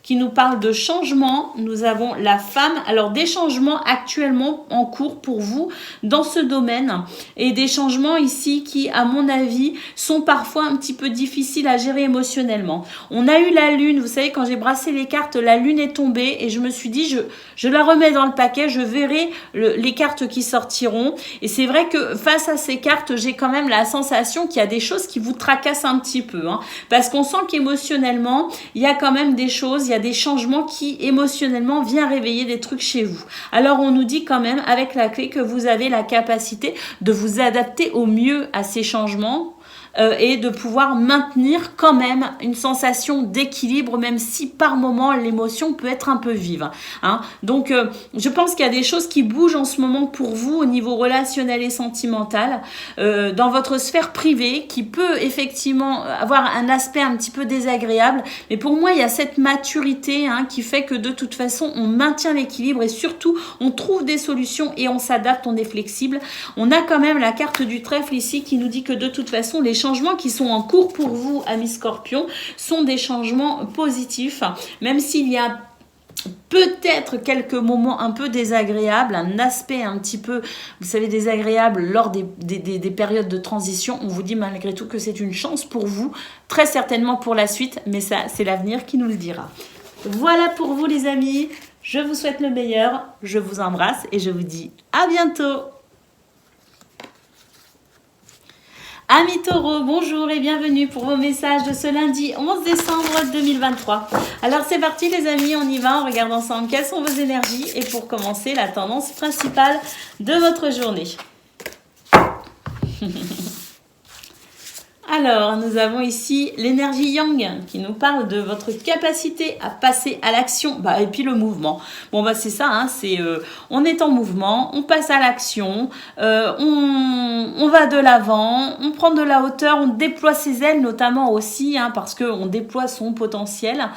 qui nous parle de changement. Nous avons la femme. Alors, des changements actuellement en cours pour vous dans ce domaine. Et des changements ici qui, à mon avis, sont parfois un petit peu difficiles à gérer émotionnellement. On a eu la lune. Vous savez, quand j'ai brassé les cartes, la lune est tombée. Et je me suis dit, je la remets dans le paquet. Je verrai les cartes qui sortiront. Et c'est vrai que face à ces cartes, j'ai quand même la sensation qu'il y a des choses qui vous tracassent un petit peu. Parce qu'on sent qu'émotionnellement, il y a quand même des choses, il y a des changements qui émotionnellement viennent réveiller des trucs chez vous. Alors on nous dit quand même avec la clé que vous avez la capacité de vous adapter au mieux à ces changements et de pouvoir maintenir quand même une sensation d'équilibre, même si par moment l'émotion peut être un peu vive. Donc je pense qu'il y a des choses qui bougent en ce moment pour vous au niveau relationnel et sentimental, dans votre sphère privée, qui peut effectivement avoir un aspect un petit peu désagréable, mais pour moi il y a cette maturité qui fait que de toute façon on maintient l'équilibre et surtout on trouve des solutions et on s'adapte, on est flexible. On a quand même la carte du trèfle ici qui nous dit que de toute façon les changements qui sont en cours pour vous, amis Scorpions, sont des changements positifs, même s'il y a peut-être quelques moments un peu désagréables, un aspect un petit peu, vous savez, désagréable lors des périodes de transition. On vous dit malgré tout que c'est une chance pour vous, très certainement pour la suite, mais ça, c'est l'avenir qui nous le dira. Voilà pour vous les amis, je vous souhaite le meilleur, je vous embrasse et je vous dis à bientôt. Amis taureaux, bonjour et bienvenue pour vos messages de ce lundi 11 décembre 2023. Alors c'est parti les amis, on y va, on regarde ensemble quelles sont vos énergies et pour commencer la tendance principale de votre journée. Alors, nous avons ici l'énergie Yang qui nous parle de votre capacité à passer à l'action et puis le mouvement. Bon, c'est ça, on est en mouvement, on passe à l'action, on va de l'avant, on prend de la hauteur, on déploie ses ailes notamment aussi, parce qu'on déploie son potentiel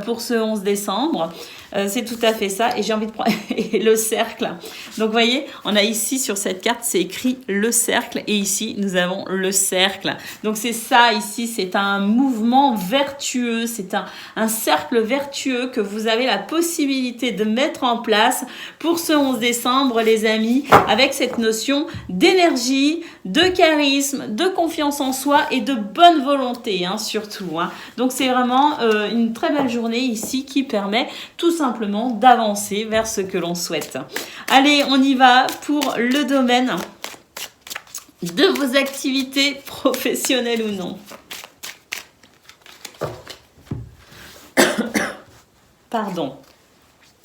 pour ce 11 décembre. C'est tout à fait ça et j'ai envie de prendre le cercle. Donc, vous voyez, on a ici sur cette carte, c'est écrit le cercle et ici, nous avons le cercle. Donc, c'est ça ici, c'est un mouvement vertueux, c'est un cercle vertueux que vous avez la possibilité de mettre en place pour ce 11 décembre, les amis, avec cette notion d'énergie, de charisme, de confiance en soi et de bonne volonté, surtout. Donc, c'est vraiment une très belle journée ici qui permet tout simplement d'avancer vers ce que l'on souhaite. Allez, on y va pour le domaine de vos activités professionnelles ou non. Pardon.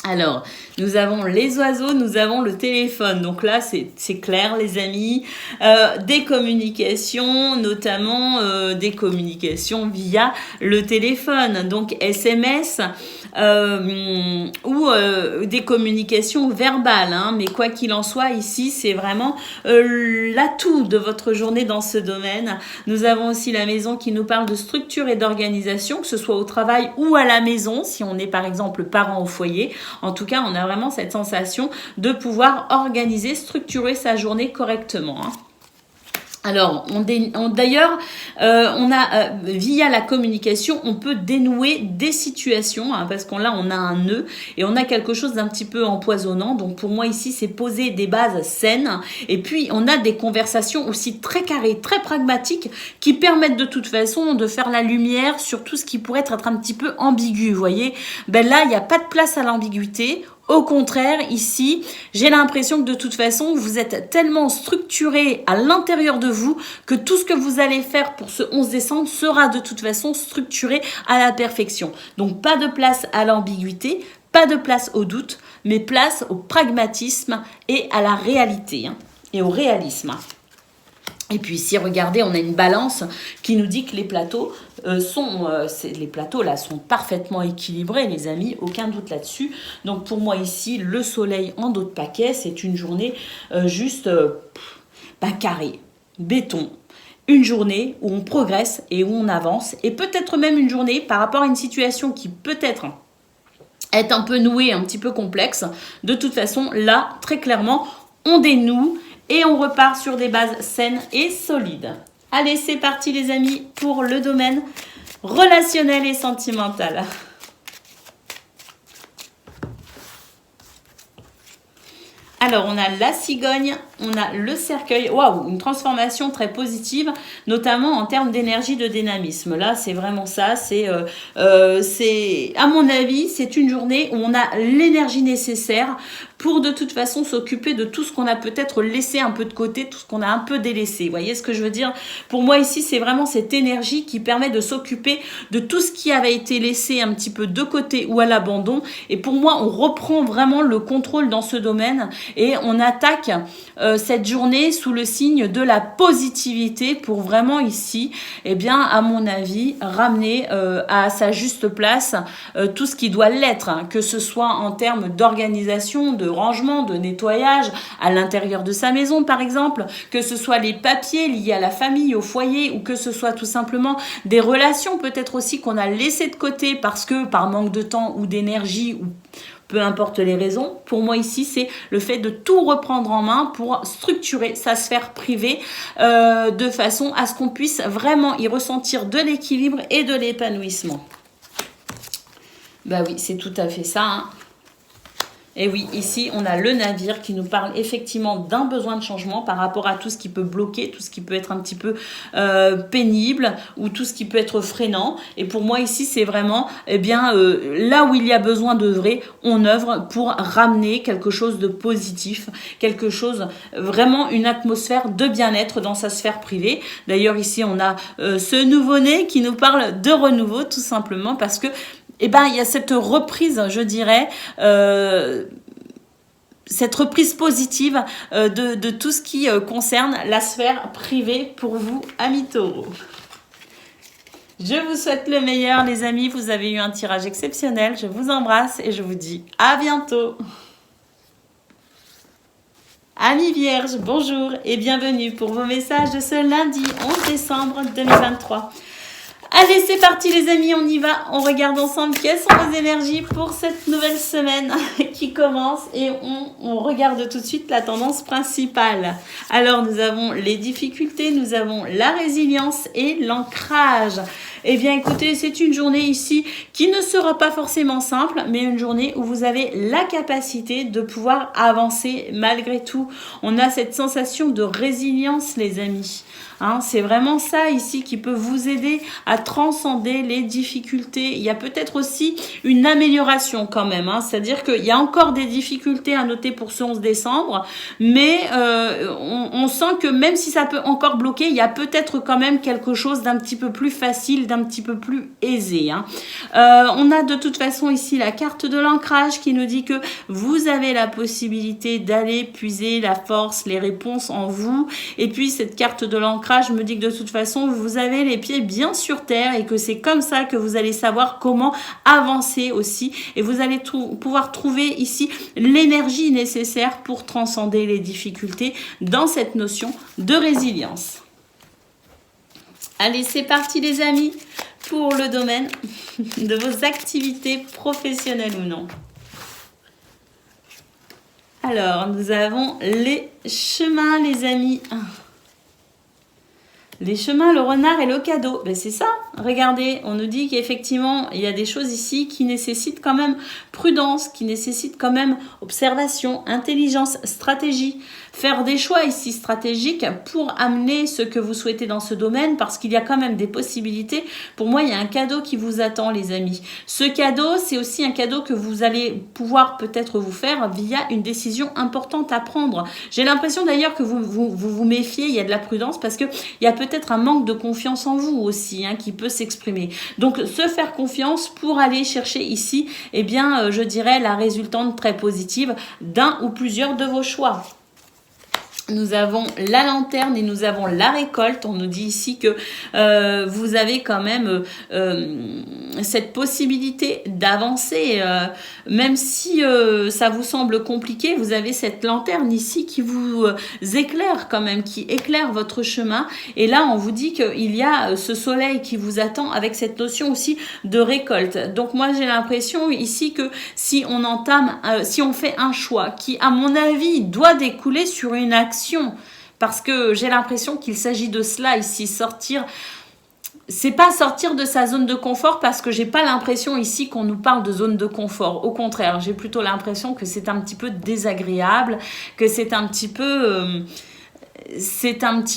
Alors, nous avons les oiseaux, nous avons le téléphone. Donc là, c'est clair, les amis. Des communications, notamment des communications via le téléphone. Donc, SMS ou des communications verbales. Mais quoi qu'il en soit, ici, c'est vraiment l'atout de votre journée dans ce domaine. Nous avons aussi la maison qui nous parle de structure et d'organisation, que ce soit au travail ou à la maison, si on est par exemple parent au foyer. En tout cas, on a vraiment cette sensation de pouvoir organiser, structurer sa journée correctement. Alors, d'ailleurs, via la communication, on peut dénouer des situations, hein, parce qu'on là, on a un nœud et on a quelque chose d'un petit peu empoisonnant. Donc, pour moi, ici, c'est poser des bases saines. Et puis, on a des conversations aussi très carrées, très pragmatiques, qui permettent de toute façon de faire la lumière sur tout ce qui pourrait être un petit peu ambigu, vous voyez. Ben là, il n'y a pas de place à l'ambiguïté. Au contraire, ici, j'ai l'impression que de toute façon, vous êtes tellement structuré à l'intérieur de vous que tout ce que vous allez faire pour ce 11 décembre sera de toute façon structuré à la perfection. Donc, pas de place à l'ambiguïté, pas de place au doute, mais place au pragmatisme et à la réalité, hein, et au réalisme. Et puis ici, regardez, on a une balance qui nous dit que les plateaux sont parfaitement équilibrés, les amis, aucun doute là-dessus. Donc pour moi ici, le soleil en dos de paquet, c'est une journée carrée, béton. Une journée où on progresse et où on avance. Et peut-être même une journée par rapport à une situation qui peut-être est un peu nouée, un petit peu complexe. De toute façon, là, très clairement, on dénoue. Et on repart sur des bases saines et solides. Allez, c'est parti les amis pour le domaine relationnel et sentimental. Alors, on a la cigogne, on a le cercueil. Waouh, une transformation très positive, notamment en termes d'énergie, de dynamisme. Là, c'est vraiment ça. C'est, à mon avis, c'est une journée où on a l'énergie nécessaire pour de toute façon s'occuper de tout ce qu'on a peut-être laissé un peu de côté, tout ce qu'on a un peu délaissé. Vous voyez ce que je veux dire? Pour moi, ici, c'est vraiment cette énergie qui permet de s'occuper de tout ce qui avait été laissé un petit peu de côté ou à l'abandon. Et pour moi, on reprend vraiment le contrôle dans ce domaine et on attaque cette journée sous le signe de la positivité pour vraiment ici, eh bien, à mon avis, ramener à sa juste place tout ce qui doit l'être, hein, que ce soit en termes d'organisation, de rangement, de nettoyage à l'intérieur de sa maison par exemple, que ce soit les papiers liés à la famille, au foyer, ou que ce soit tout simplement des relations peut-être aussi qu'on a laissées de côté parce que par manque de temps ou d'énergie ou peu importe les raisons. Pour moi ici, c'est le fait de tout reprendre en main pour structurer sa sphère privée de façon à ce qu'on puisse vraiment y ressentir de l'équilibre et de l'épanouissement. Bah oui, c'est tout à fait ça, hein. Et oui, ici, on a le navire qui nous parle effectivement d'un besoin de changement par rapport à tout ce qui peut bloquer, tout ce qui peut être un petit peu pénible ou tout ce qui peut être freinant. Et pour moi, ici, c'est vraiment, là où il y a besoin d'œuvrer, on œuvre pour ramener quelque chose de positif, quelque chose, vraiment une atmosphère de bien-être dans sa sphère privée. D'ailleurs, ici, on a ce nouveau-né qui nous parle de renouveau, tout simplement parce que il y a cette reprise, je dirais, cette reprise positive de tout ce qui concerne la sphère privée pour vous, amis taureaux. Je vous souhaite le meilleur, les amis. Vous avez eu un tirage exceptionnel. Je vous embrasse et je vous dis à bientôt. Amis vierges, bonjour et bienvenue pour vos messages de ce lundi 11 décembre 2023. Allez, c'est parti les amis, on y va. On regarde ensemble quelles sont vos énergies pour cette nouvelle semaine qui commence et on regarde tout de suite la tendance principale. Alors, nous avons les difficultés, nous avons la résilience et l'ancrage. Eh bien, écoutez, c'est une journée ici qui ne sera pas forcément simple, mais une journée où vous avez la capacité de pouvoir avancer malgré tout. On a cette sensation de résilience, les amis. Hein, c'est vraiment ça ici qui peut vous aider à transcender les difficultés. Il y a peut-être aussi une amélioration quand même. Hein, c'est-à-dire qu'il y a encore des difficultés à noter pour ce 11 décembre, mais on sent que même si ça peut encore bloquer, il y a peut-être quand même quelque chose d'un petit peu plus facile, d'un petit peu plus aisé. Hein. On a de toute façon ici la carte de l'ancrage qui nous dit que vous avez la possibilité d'aller puiser la force, les réponses en vous. Et puis cette carte de l'ancrage me dit que de toute façon, vous avez les pieds bien sur terre et que c'est comme ça que vous allez savoir comment avancer aussi. Et vous allez pouvoir trouver ici l'énergie nécessaire pour transcender les difficultés dans cette notion de résilience. Allez, c'est parti les amis pour le domaine de vos activités professionnelles ou non. Alors, nous avons les chemins, les amis. Les chemins, le renard et le cadeau. Ben c'est ça. Regardez, on nous dit qu'effectivement, il y a des choses ici qui nécessitent quand même prudence, qui nécessitent quand même observation, intelligence, stratégie. Faire des choix ici stratégiques pour amener ce que vous souhaitez dans ce domaine, parce qu'il y a quand même des possibilités. Pour moi, il y a un cadeau qui vous attend, les amis. Ce cadeau, c'est aussi un cadeau que vous allez pouvoir peut-être vous faire via une décision importante à prendre. J'ai l'impression d'ailleurs que vous méfiez, il y a de la prudence, parce qu'il y a peut-être un manque de confiance en vous aussi, qui peut s'exprimer. Donc, se faire confiance pour aller chercher ici, eh bien, je dirais, la résultante très positive d'un ou plusieurs de vos choix. Nous avons la lanterne et nous avons la récolte. On nous dit ici que vous avez quand même cette possibilité d'avancer. Même si ça vous semble compliqué, vous avez cette lanterne ici qui vous éclaire quand même, qui éclaire votre chemin. Et là, on vous dit qu'il y a ce soleil qui vous attend avec cette notion aussi de récolte. Donc moi, j'ai l'impression ici que si on entame, si on fait un choix qui, à mon avis, doit découler sur une action, parce que j'ai l'impression qu'il s'agit de cela ici, sortir. C'est pas sortir de sa zone de confort, parce que j'ai pas l'impression ici qu'on nous parle de zone de confort. Au contraire, j'ai plutôt l'impression que c'est un petit peu désagréable, que c'est un petit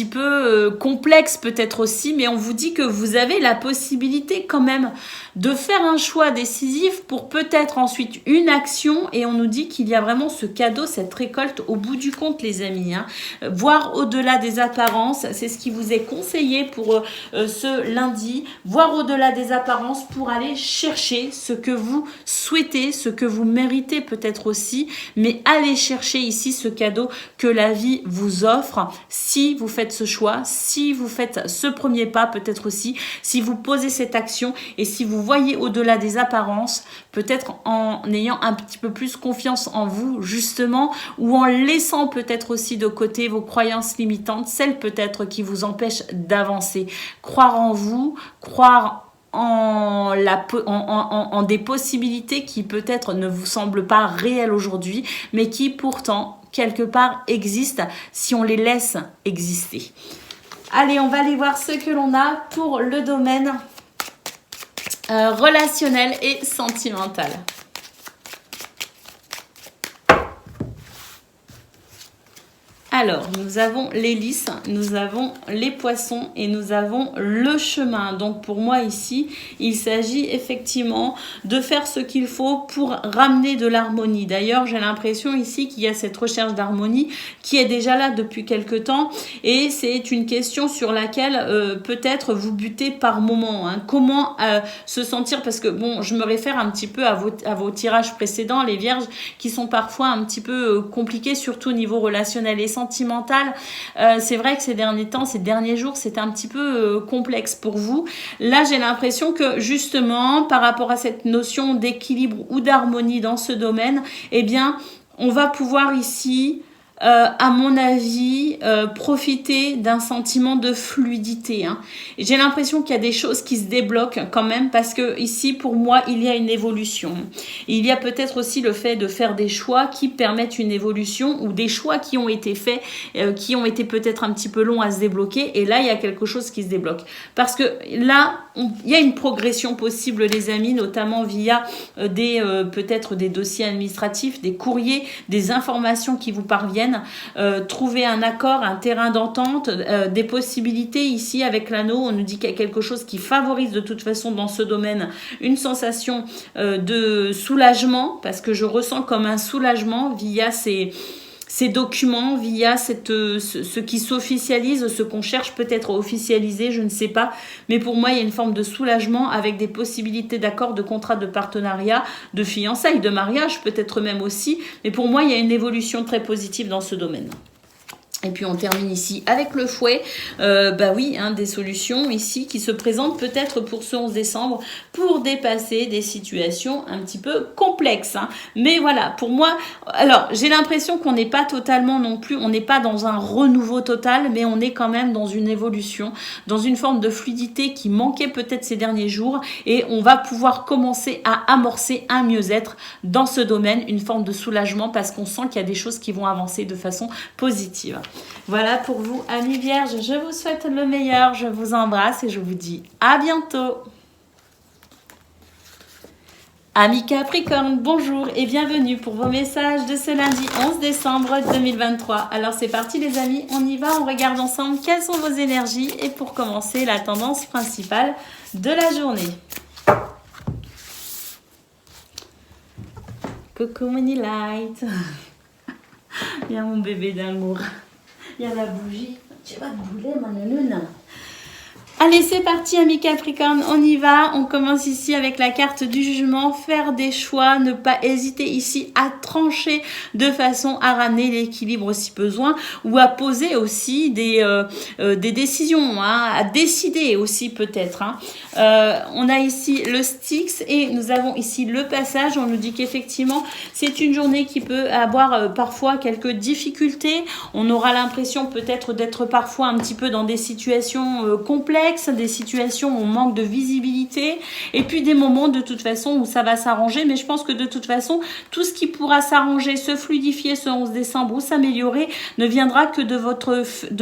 peu complexe peut-être aussi, mais on vous dit que vous avez la possibilité quand même de faire un choix décisif pour peut-être ensuite une action, et on nous dit qu'il y a vraiment ce cadeau, cette récolte au bout du compte, les amis. Voir au-delà des apparences, c'est ce qui vous est conseillé pour ce lundi. Voir au-delà des apparences pour aller chercher ce que vous souhaitez, ce que vous méritez peut-être aussi, mais aller chercher ici ce cadeau que la vie vous offre. Si vous faites ce choix, si vous faites ce premier pas, peut-être aussi, si vous posez cette action et si vous voyez au-delà des apparences, peut-être en ayant un petit peu plus confiance en vous, justement, ou en laissant peut-être aussi de côté vos croyances limitantes, celles peut-être qui vous empêchent d'avancer. Croire en vous, croire en des possibilités qui peut-être ne vous semblent pas réelles aujourd'hui, mais qui pourtant, quelque part, existent si on les laisse exister. Allez, on va aller voir ce que l'on a pour le domaine relationnel et sentimental. Alors, nous avons les lys, nous avons les poissons et nous avons le chemin. Donc, pour moi ici, il s'agit effectivement de faire ce qu'il faut pour ramener de l'harmonie. D'ailleurs, j'ai l'impression ici qu'il y a cette recherche d'harmonie qui est déjà là depuis quelque temps, et c'est une question sur laquelle peut-être vous butez par moment. Comment se sentir, parce que bon, je me réfère un petit peu à vos tirages précédents, les vierges, qui sont parfois un petit peu compliqués, surtout au niveau relationnel et sentimental. C'est vrai que ces derniers jours, c'était un petit peu complexe pour vous. Là, j'ai l'impression que justement, par rapport à cette notion d'équilibre ou d'harmonie dans ce domaine, eh bien, on va pouvoir ici, à mon avis, profiter d'un sentiment de fluidité. J'ai l'impression qu'il y a des choses qui se débloquent quand même, parce que ici, pour moi, il y a une évolution. Il y a peut-être aussi le fait de faire des choix qui permettent une évolution, ou des choix qui ont été faits, qui ont été peut-être un petit peu longs à se débloquer, et là, il y a quelque chose qui se débloque. Parce que là, il y a une progression possible, les amis, notamment via peut-être des dossiers administratifs, des courriers, des informations qui vous parviennent. Trouver un accord, un terrain d'entente, des possibilités ici avec l'anneau. On nous dit qu'il y a quelque chose qui favorise de toute façon dans ce domaine une sensation de soulagement, parce que je ressens comme un soulagement via ces documents, via ce qui s'officialise, ce qu'on cherche peut-être à officialiser, je ne sais pas. Mais pour moi, il y a une forme de soulagement avec des possibilités d'accord, de contrat, de partenariat, de fiançailles, de mariage, peut-être même aussi. Mais pour moi, il y a une évolution très positive dans ce domaine. Et puis on termine ici avec le fouet. Des solutions ici qui se présentent peut-être pour ce 11 décembre pour dépasser des situations un petit peu complexes. Mais voilà, pour moi, alors j'ai l'impression qu'on n'est pas totalement non plus, on n'est pas dans un renouveau total, mais on est quand même dans une évolution, dans une forme de fluidité qui manquait peut-être ces derniers jours, et on va pouvoir commencer à amorcer un mieux-être dans ce domaine, une forme de soulagement, parce qu'on sent qu'il y a des choses qui vont avancer de façon positive. Voilà pour vous, amis vierges. Je vous souhaite le meilleur. Je vous embrasse et je vous dis à bientôt. Amis Capricorne, bonjour et bienvenue pour vos messages de ce lundi 11 décembre 2023. Alors c'est parti les amis, on y va, on regarde ensemble quelles sont vos énergies et pour commencer la tendance principale de la journée. Coucou Money Light. Il y a mon bébé d'amour. Il y a la bougie. Tu vas te bouler, ma lune. Allez, c'est parti, amis Capricorne. On y va. On commence ici avec la carte du jugement. Faire des choix. Ne pas hésiter ici à trancher de façon à ramener l'équilibre si besoin. Ou à poser aussi des décisions. Hein, à décider aussi peut-être. Hein. On a ici le Styx et nous avons ici le passage. On nous dit qu'effectivement, c'est une journée qui peut avoir parfois quelques difficultés. On aura l'impression peut-être d'être parfois un petit peu dans des situations complexes, des situations où on manque de visibilité et puis des moments de toute façon où ça va s'arranger. Mais je pense que de toute façon, tout ce qui pourra s'arranger, se fluidifier ce 11 décembre ou s'améliorer ne viendra que de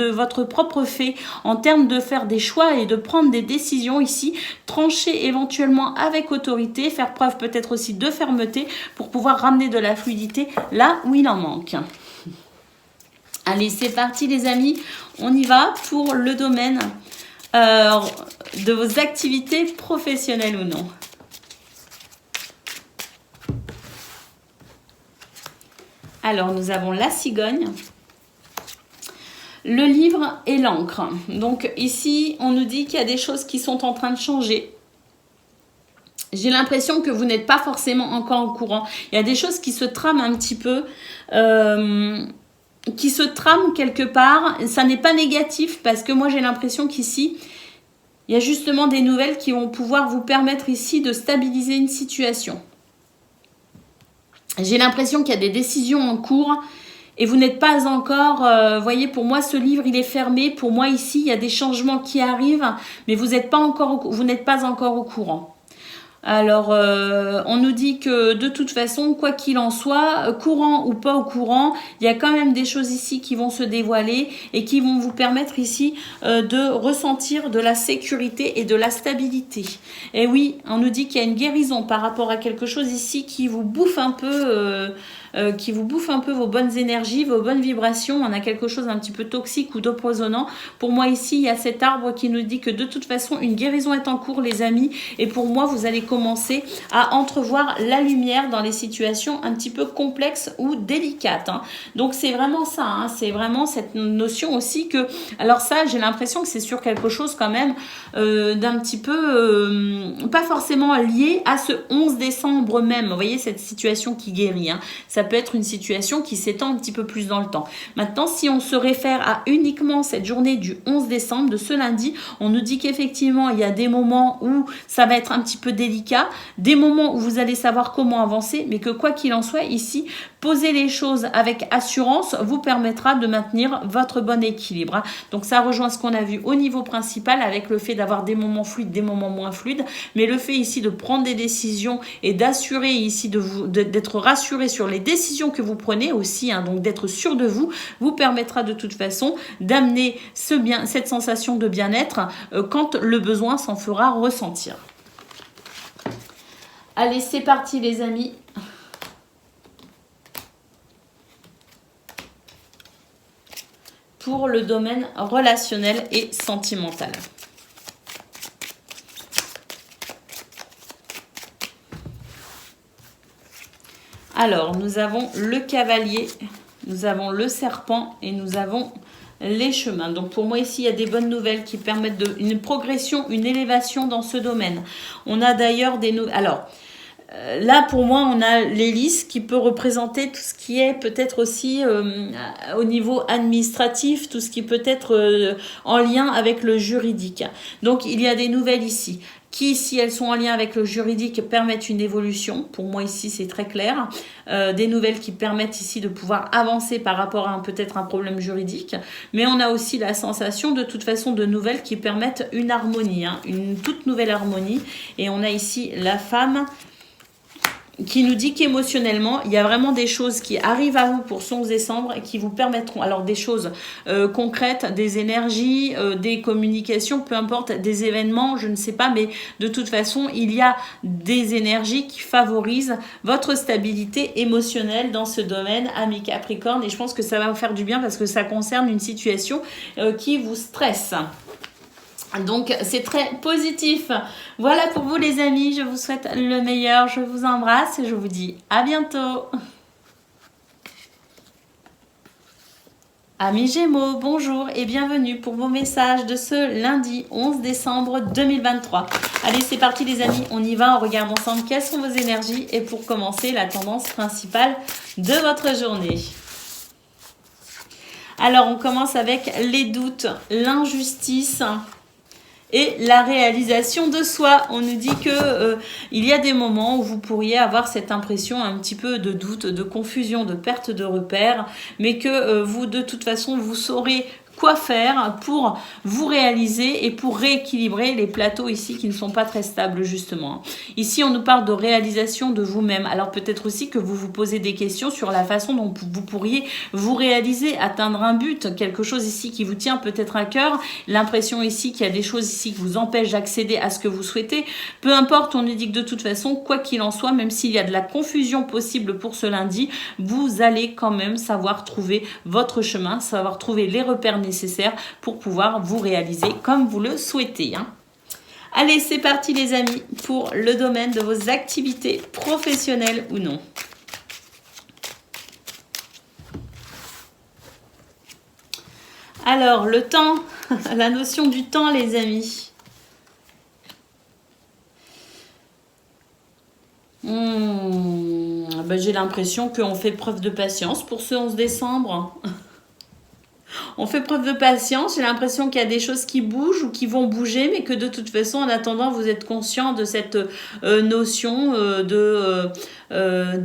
votre propre fait en termes de faire des choix et de prendre des décisions ici, trancher éventuellement avec autorité, faire preuve peut-être aussi de fermeté pour pouvoir ramener de la fluidité là où il en manque. Allez, c'est parti les amis, on y va pour le domaine de vos activités professionnelles ou non. Alors, nous avons la cigogne, le livre et l'encre. Donc ici, on nous dit qu'il y a des choses qui sont en train de changer. J'ai l'impression que vous n'êtes pas forcément encore au courant. Il y a des choses qui se trament un petit peu, qui se trament quelque part. Ça n'est pas négatif parce que moi j'ai l'impression qu'ici, il y a justement des nouvelles qui vont pouvoir vous permettre ici de stabiliser une situation. J'ai l'impression qu'il y a des décisions en cours et vous n'êtes pas encore... voyez, pour moi, ce livre, il est fermé. Pour moi, ici, il y a des changements qui arrivent, mais vous n'êtes pas encore au courant. Alors, on nous dit que de toute façon, quoi qu'il en soit, courant ou pas au courant, il y a quand même des choses ici qui vont se dévoiler et qui vont vous permettre ici de ressentir de la sécurité et de la stabilité. Et oui, on nous dit qu'il y a une guérison par rapport à quelque chose ici qui vous bouffe un peu... vos bonnes énergies, vos bonnes vibrations. On a quelque chose un petit peu toxique ou d'empoisonnant. Pour moi ici, il y a cet arbre qui nous dit que de toute façon, une guérison est en cours, les amis. Et pour moi, vous allez commencer à entrevoir la lumière dans les situations un petit peu complexes ou délicates. Hein. Donc, c'est vraiment ça. Hein. C'est vraiment cette notion aussi que... Alors ça, j'ai l'impression que c'est sur quelque chose quand même d'un petit peu... pas forcément lié à ce 11 décembre même. Vous voyez, cette situation qui guérit. Hein. Ça peut être une situation qui s'étend un petit peu plus dans le temps. Maintenant, si on se réfère à uniquement cette journée du 11 décembre, de ce lundi, on nous dit qu'effectivement, il y a des moments où ça va être un petit peu délicat, des moments où vous allez savoir comment avancer, mais que quoi qu'il en soit, ici, poser les choses avec assurance vous permettra de maintenir votre bon équilibre. Donc, ça rejoint ce qu'on a vu au niveau principal avec le fait d'avoir des moments fluides, des moments moins fluides, mais le fait ici de prendre des décisions et d'assurer ici d'être rassuré sur les décisions que vous prenez aussi, hein, donc d'être sûr de vous, vous permettra de toute façon d'amener cette sensation de bien-être quand le besoin s'en fera ressentir. Allez, c'est parti les amis. Pour le domaine relationnel et sentimental. Alors, nous avons le cavalier, nous avons le serpent et nous avons les chemins. Donc, pour moi, ici, il y a des bonnes nouvelles qui permettent une progression, une élévation dans ce domaine. On a d'ailleurs des nouvelles... Alors, là, pour moi, on a l'hélice qui peut représenter tout ce qui est peut-être aussi au niveau administratif, tout ce qui peut être en lien avec le juridique. Donc, il y a des nouvelles ici qui, si elles sont en lien avec le juridique, permettent une évolution. Pour moi, ici, c'est très clair. Des nouvelles qui permettent ici de pouvoir avancer par rapport à peut-être un problème juridique. Mais on a aussi la sensation, de toute façon, de nouvelles qui permettent une harmonie, hein, une toute nouvelle harmonie. Et on a ici la femme qui nous dit qu'émotionnellement, il y a vraiment des choses qui arrivent à vous pour ce 11 décembre et qui vous permettront, alors des choses concrètes, des énergies, des communications, peu importe, des événements, je ne sais pas, mais de toute façon, il y a des énergies qui favorisent votre stabilité émotionnelle dans ce domaine, amis Capricorne, et je pense que ça va vous faire du bien parce que ça concerne une situation qui vous stresse. Donc, c'est très positif. Voilà pour vous les amis. Je vous souhaite le meilleur. Je vous embrasse et je vous dis à bientôt. Amis Gémeaux, bonjour et bienvenue pour vos messages de ce lundi 11 décembre 2023. Allez, c'est parti les amis. On y va. On regarde ensemble quelles sont vos énergies et pour commencer, la tendance principale de votre journée. Alors, on commence avec les doutes, l'injustice et la réalisation de soi. On nous dit que il y a des moments où vous pourriez avoir cette impression un petit peu de doute, de confusion, de perte de repères, mais que vous, de toute façon, vous saurez quoi faire pour vous réaliser et pour rééquilibrer les plateaux ici qui ne sont pas très stables justement. Ici, on nous parle de réalisation de vous-même. Alors peut-être aussi que vous vous posez des questions sur la façon dont vous pourriez vous réaliser, atteindre un but, quelque chose ici qui vous tient peut-être à cœur, l'impression ici qu'il y a des choses ici qui vous empêchent d'accéder à ce que vous souhaitez. Peu importe, on nous dit que de toute façon, quoi qu'il en soit, même s'il y a de la confusion possible pour ce lundi, vous allez quand même savoir trouver votre chemin, savoir trouver les repères nécessaires pour pouvoir vous réaliser comme vous le souhaitez. Allez, c'est parti les amis pour le domaine de vos activités professionnelles ou non. Alors, le temps, la notion du temps les amis. J'ai l'impression qu'on fait preuve de patience pour ce 11 décembre. On fait preuve de patience, j'ai l'impression qu'il y a des choses qui bougent ou qui vont bouger, mais que de toute façon, en attendant, vous êtes conscient de cette notion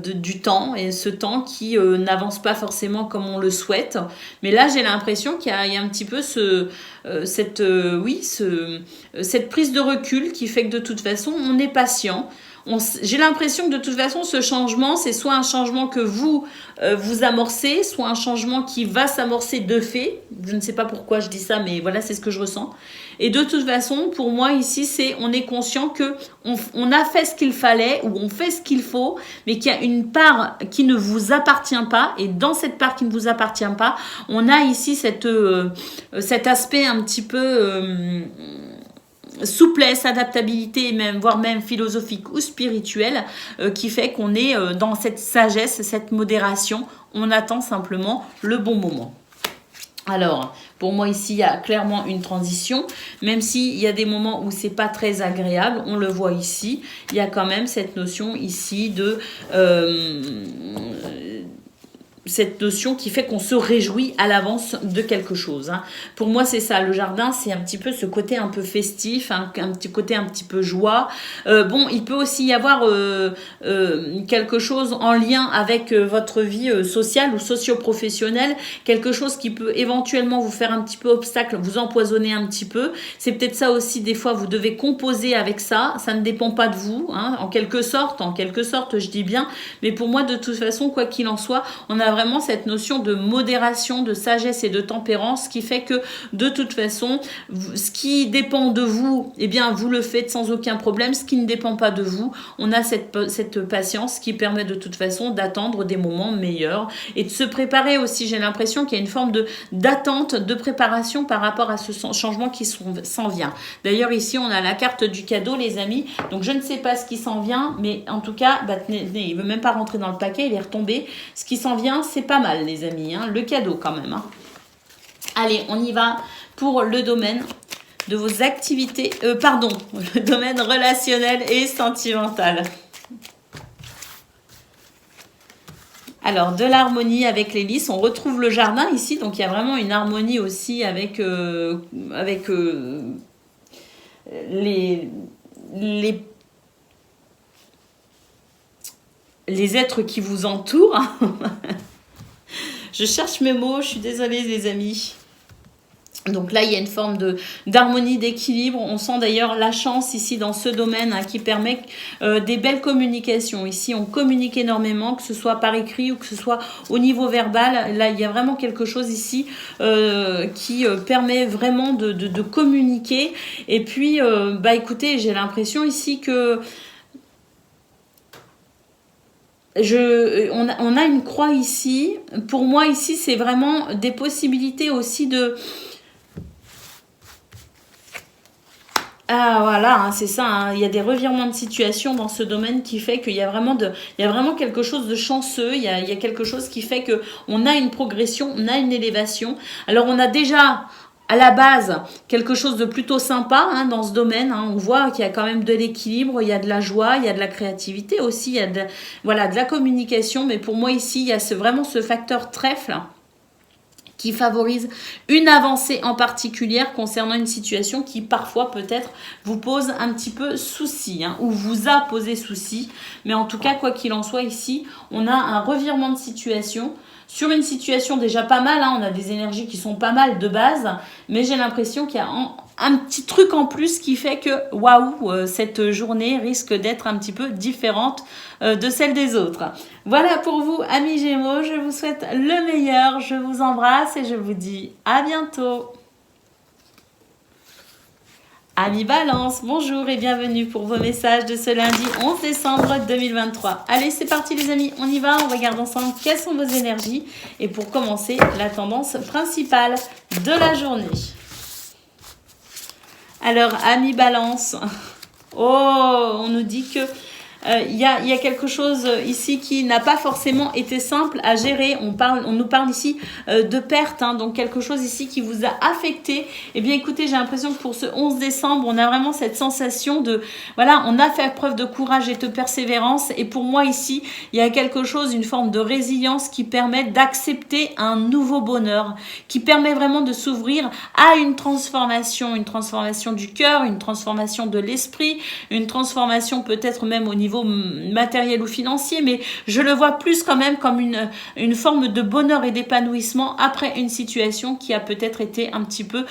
du temps, et ce temps qui n'avance pas forcément comme on le souhaite. Mais là, j'ai l'impression qu'il y a un petit peu cette prise de recul qui fait que de toute façon, on est patient. J'ai l'impression que de toute façon, ce changement, c'est soit un changement que vous amorcez, soit un changement qui va s'amorcer de fait. Je ne sais pas pourquoi je dis ça, mais voilà, c'est ce que je ressens. Et de toute façon, pour moi, ici, on est conscient que on a fait ce qu'il fallait, ou on fait ce qu'il faut, mais qu'il y a une part qui ne vous appartient pas. Et dans cette part qui ne vous appartient pas, on a ici cet aspect un petit peu... souplesse, adaptabilité, voire même philosophique ou spirituelle, qui fait qu'on est dans cette sagesse, cette modération. On attend simplement le bon moment. Alors, pour moi ici, il y a clairement une transition, même s'il y a des moments où c'est pas très agréable, on le voit ici, il y a quand même cette notion ici de... cette notion qui fait qu'on se réjouit à l'avance de quelque chose. Pour moi, c'est ça. Le jardin, c'est un petit peu ce côté un peu festif, un petit côté un petit peu joie. Il peut aussi y avoir quelque chose en lien avec votre vie sociale ou socio-professionnelle, quelque chose qui peut éventuellement vous faire un petit peu obstacle, vous empoisonner un petit peu. C'est peut-être ça aussi, des fois, vous devez composer avec ça. Ça ne dépend pas de vous, en quelque sorte, je dis bien. Mais pour moi, de toute façon, quoi qu'il en soit, on a vraiment cette notion de modération, de sagesse et de tempérance qui fait que de toute façon, ce qui dépend de vous, eh bien vous le faites sans aucun problème. Ce qui ne dépend pas de vous, on a cette patience qui permet de toute façon d'attendre des moments meilleurs et de se préparer aussi. J'ai l'impression qu'il y a une forme d'attente, de préparation par rapport à ce changement qui s'en vient. D'ailleurs ici on a la carte du cadeau les amis, donc je ne sais pas ce qui s'en vient, mais en tout cas, il ne veut même pas rentrer dans le paquet, il est retombé. Ce qui s'en vient, c'est pas mal les amis, le cadeau quand même. Allez, on y va pour le domaine de vos activités, le domaine relationnel et sentimental. Alors, de l'harmonie avec les lys, on retrouve le jardin ici, donc il y a vraiment une harmonie aussi avec les êtres qui vous entourent. Je cherche mes mots, je suis désolée les amis. Donc là, il y a une forme d'harmonie, d'équilibre. On sent d'ailleurs la chance ici dans ce domaine qui permet des belles communications. Ici, on communique énormément, que ce soit par écrit ou que ce soit au niveau verbal. Là, il y a vraiment quelque chose ici qui permet vraiment de communiquer. Et puis, écoutez, j'ai l'impression ici que on a une croix ici. Pour moi, ici, c'est vraiment des possibilités aussi de... Ah voilà, c'est ça, hein. Il y a des revirements de situation dans ce domaine qui fait qu'il y a vraiment quelque chose de chanceux, il y a quelque chose qui fait que on a une progression, on a une élévation. Alors on a déjà à la base quelque chose de plutôt sympa dans ce domaine. On voit qu'il y a quand même de l'équilibre, il y a de la joie, il y a de la créativité aussi, il y a de la communication. Mais pour moi ici, il y a vraiment ce facteur trèfle qui favorise une avancée en particulier concernant une situation qui parfois peut-être vous pose un petit peu souci ou vous a posé souci. Mais en tout cas, quoi qu'il en soit ici, on a un revirement de situation sur une situation déjà pas mal. On a des énergies qui sont pas mal de base, mais j'ai l'impression qu'il y a un petit truc en plus qui fait que waouh, cette journée risque d'être un petit peu différente de celle des autres. Voilà pour vous, amis Gémeaux, je vous souhaite le meilleur, je vous embrasse et je vous dis à bientôt. Amis Balance, bonjour et bienvenue pour vos messages de ce lundi 11 décembre 2023. Allez, c'est parti les amis, on y va, on regarde ensemble quelles sont vos énergies et pour commencer, la tendance principale de la journée. Alors, amis Balance, on nous dit que il y a quelque chose ici qui n'a pas forcément été simple à gérer. On nous parle ici de perte, donc quelque chose ici qui vous a affecté. Eh bien écoutez, j'ai l'impression que pour ce 11 décembre, on a vraiment cette sensation de, voilà, on a fait preuve de courage et de persévérance. Et pour moi ici, il y a quelque chose, une forme de résilience qui permet d'accepter un nouveau bonheur, qui permet vraiment de s'ouvrir à une transformation du cœur, une transformation de l'esprit, une transformation peut-être même au niveau matériel ou financier, mais je le vois plus quand même comme une forme de bonheur et d'épanouissement après une situation qui a peut-être été un petit peu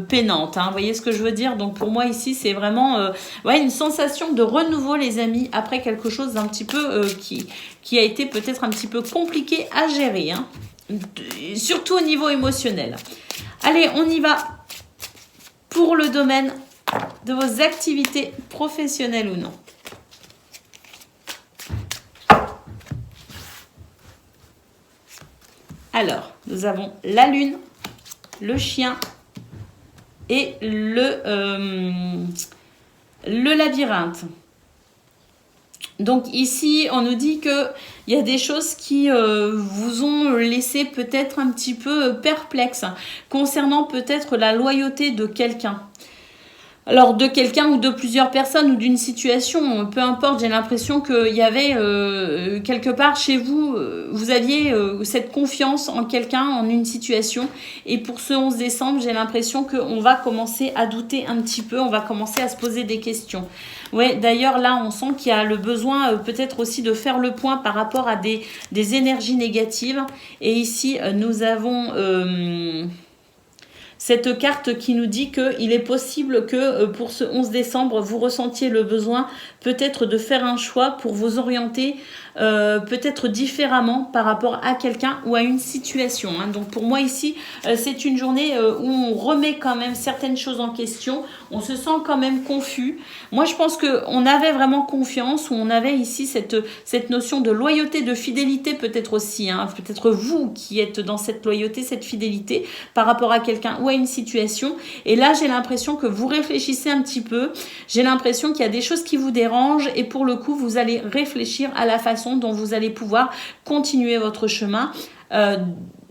peinante. Vous voyez ce que je veux dire? Donc pour moi ici, c'est vraiment une sensation de renouveau, les amis, après quelque chose d'un petit peu qui a été peut-être un petit peu compliqué à gérer, surtout au niveau émotionnel. Allez, on y va pour le domaine de vos activités professionnelles ou non. Alors, nous avons la lune, le chien et le labyrinthe. Donc ici, on nous dit qu'il y a des choses qui vous ont laissé peut-être un petit peu perplexe concernant peut-être la loyauté de quelqu'un. Alors de quelqu'un ou de plusieurs personnes ou d'une situation, peu importe, j'ai l'impression qu'il y avait quelque part chez vous, vous aviez cette confiance en quelqu'un, en une situation. Et pour ce 11 décembre, j'ai l'impression qu'on va commencer à douter un petit peu, on va commencer à se poser des questions. Ouais, d'ailleurs là, on sent qu'il y a le besoin peut-être aussi de faire le point par rapport à des énergies négatives. Et ici, nous avons... cette carte qui nous dit qu'il est possible que pour ce 11 décembre, vous ressentiez le besoin peut-être de faire un choix pour vous orienter peut-être différemment par rapport à quelqu'un ou à une situation. Donc pour moi ici, c'est une journée où on remet quand même certaines choses en question. On se sent quand même confus. Moi, je pense qu'on avait vraiment confiance, où on avait ici cette notion de loyauté, de fidélité peut-être aussi. Peut-être vous qui êtes dans cette loyauté, cette fidélité par rapport à quelqu'un ou à une situation. Et là, j'ai l'impression que vous réfléchissez un petit peu. J'ai l'impression qu'il y a des choses qui vous dérangent et pour le coup, vous allez réfléchir à la façon dont vous allez pouvoir continuer votre chemin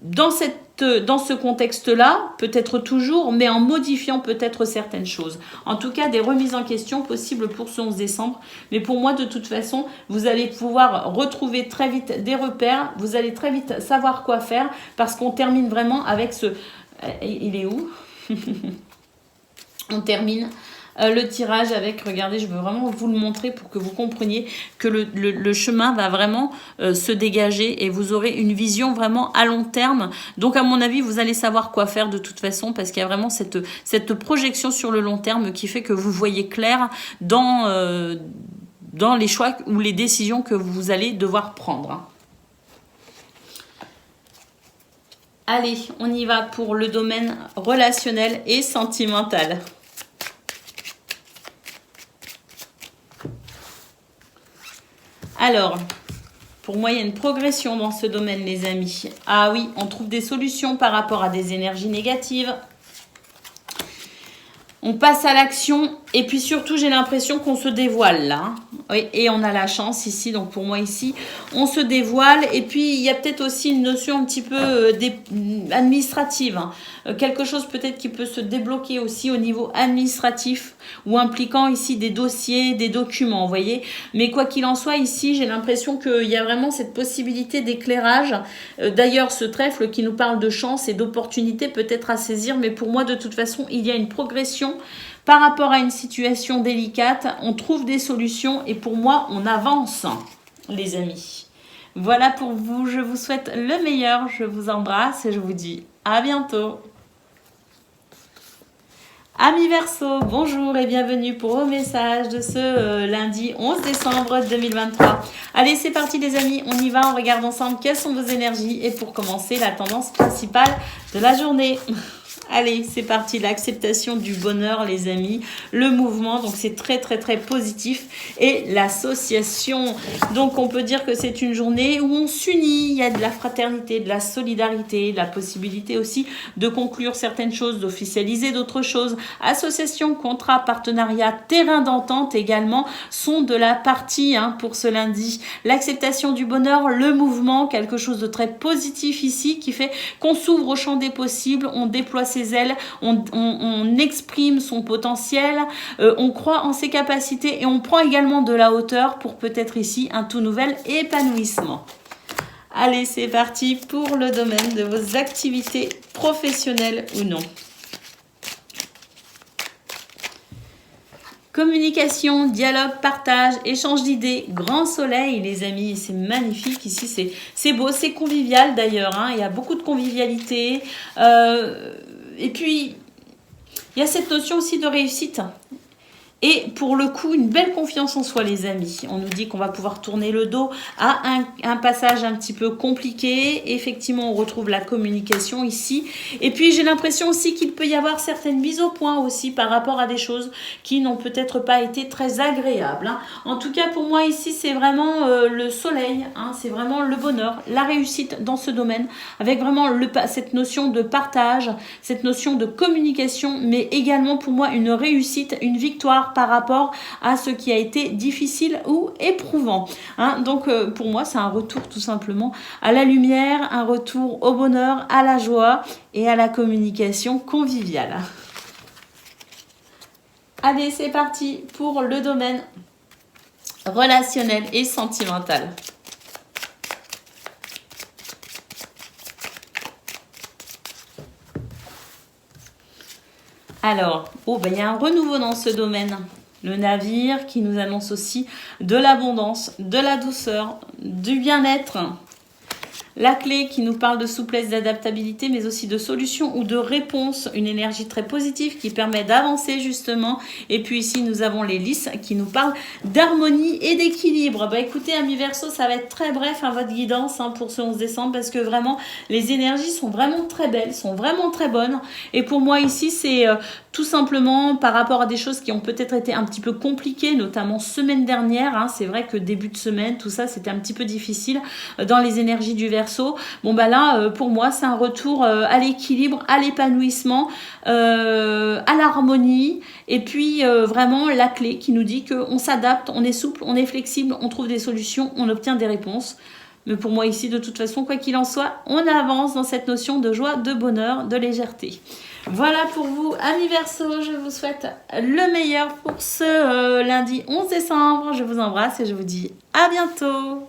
dans ce contexte-là, peut-être toujours, mais en modifiant peut-être certaines choses. En tout cas, des remises en question possibles pour ce 11 décembre. Mais pour moi, de toute façon, vous allez pouvoir retrouver très vite des repères. Vous allez très vite savoir quoi faire parce qu'on termine vraiment avec ce... Il est où? On termine le tirage avec, regardez, je veux vraiment vous le montrer pour que vous compreniez que le chemin va vraiment se dégager et vous aurez une vision vraiment à long terme. Donc à mon avis, vous allez savoir quoi faire de toute façon parce qu'il y a vraiment cette projection sur le long terme qui fait que vous voyez clair dans les choix ou les décisions que vous allez devoir prendre. Allez, on y va pour le domaine relationnel et sentimental. Alors, pour moi, il y a une progression dans ce domaine, les amis. Ah oui, on trouve des solutions par rapport à des énergies négatives. On passe à l'action et puis surtout, j'ai l'impression qu'on se dévoile là. Oui, et on a la chance ici, donc pour moi ici, on se dévoile. Et puis, il y a peut-être aussi une notion un petit peu administrative. Quelque chose peut-être qui peut se débloquer aussi au niveau administratif ou impliquant ici des dossiers, des documents, vous voyez. Mais quoi qu'il en soit, ici, j'ai l'impression qu'il y a vraiment cette possibilité d'éclairage. D'ailleurs, ce trèfle qui nous parle de chance et d'opportunité peut être à saisir. Mais pour moi, de toute façon, il y a une progression par rapport à une situation délicate. On trouve des solutions et pour moi, on avance, les amis. Voilà pour vous. Je vous souhaite le meilleur. Je vous embrasse et je vous dis à bientôt. Amis Verseau, bonjour et bienvenue pour vos messages de ce lundi 11 décembre 2023. Allez, c'est parti les amis, on y va, on regarde ensemble quelles sont vos énergies et pour commencer, la tendance principale de la journée. Allez, c'est parti, l'acceptation du bonheur, les amis, le mouvement, donc c'est très, très, très positif, et l'association. Donc, on peut dire que c'est une journée où on s'unit, il y a de la fraternité, de la solidarité, de la possibilité aussi de conclure certaines choses, d'officialiser d'autres choses. Association, contrat, partenariat, terrain d'entente également sont de la partie pour ce lundi. L'acceptation du bonheur, le mouvement, quelque chose de très positif ici qui fait qu'on s'ouvre au champ des possibles, on déploie ses ailes, on exprime son potentiel, on croit en ses capacités et on prend également de la hauteur pour peut-être ici un tout nouvel épanouissement. Allez, c'est parti pour le domaine de vos activités professionnelles ou non. Communication, dialogue, partage, échange d'idées, grand soleil les amis, c'est magnifique ici, c'est beau, c'est convivial d'ailleurs, il y a beaucoup de convivialité et puis il y a cette notion aussi de réussite. Et pour le coup, une belle confiance en soi, les amis. On nous dit qu'on va pouvoir tourner le dos à un passage un petit peu compliqué. Effectivement, on retrouve la communication ici. Et puis, j'ai l'impression aussi qu'il peut y avoir certaines mises au point aussi par rapport à des choses qui n'ont peut-être pas été très agréables. En tout cas, pour moi, ici, c'est vraiment le soleil. C'est vraiment le bonheur, la réussite dans ce domaine. Avec vraiment cette notion de partage, cette notion de communication, mais également pour moi, une réussite, une victoire par rapport à ce qui a été difficile ou éprouvant. Donc pour moi, c'est un retour tout simplement à la lumière, un retour au bonheur, à la joie et à la communication conviviale. Allez, c'est parti pour le domaine relationnel et sentimental. Alors, il y a un renouveau dans ce domaine. Le navire qui nous annonce aussi de l'abondance, de la douceur, du bien-être. La clé qui nous parle de souplesse, d'adaptabilité, mais aussi de solution ou de réponse. Une énergie très positive qui permet d'avancer justement. Et puis ici, nous avons les lys qui nous parlent d'harmonie et d'équilibre. Écoutez, amis Verseau, ça va être très bref votre guidance pour ce 11 décembre parce que vraiment, les énergies sont vraiment très belles, sont vraiment très bonnes. Et pour moi ici, c'est tout simplement par rapport à des choses qui ont peut-être été un petit peu compliquées, notamment semaine dernière. C'est vrai que début de semaine, tout ça, c'était un petit peu difficile dans les énergies du Verseau. Là, pour moi, c'est un retour à l'équilibre, à l'épanouissement, à l'harmonie. Et puis, vraiment, la clé qui nous dit qu'on s'adapte, on est souple, on est flexible, on trouve des solutions, on obtient des réponses. Mais pour moi, ici, de toute façon, quoi qu'il en soit, on avance dans cette notion de joie, de bonheur, de légèreté. Voilà pour vous, amis Verseau. Je vous souhaite le meilleur pour ce lundi 11 décembre. Je vous embrasse et je vous dis à bientôt.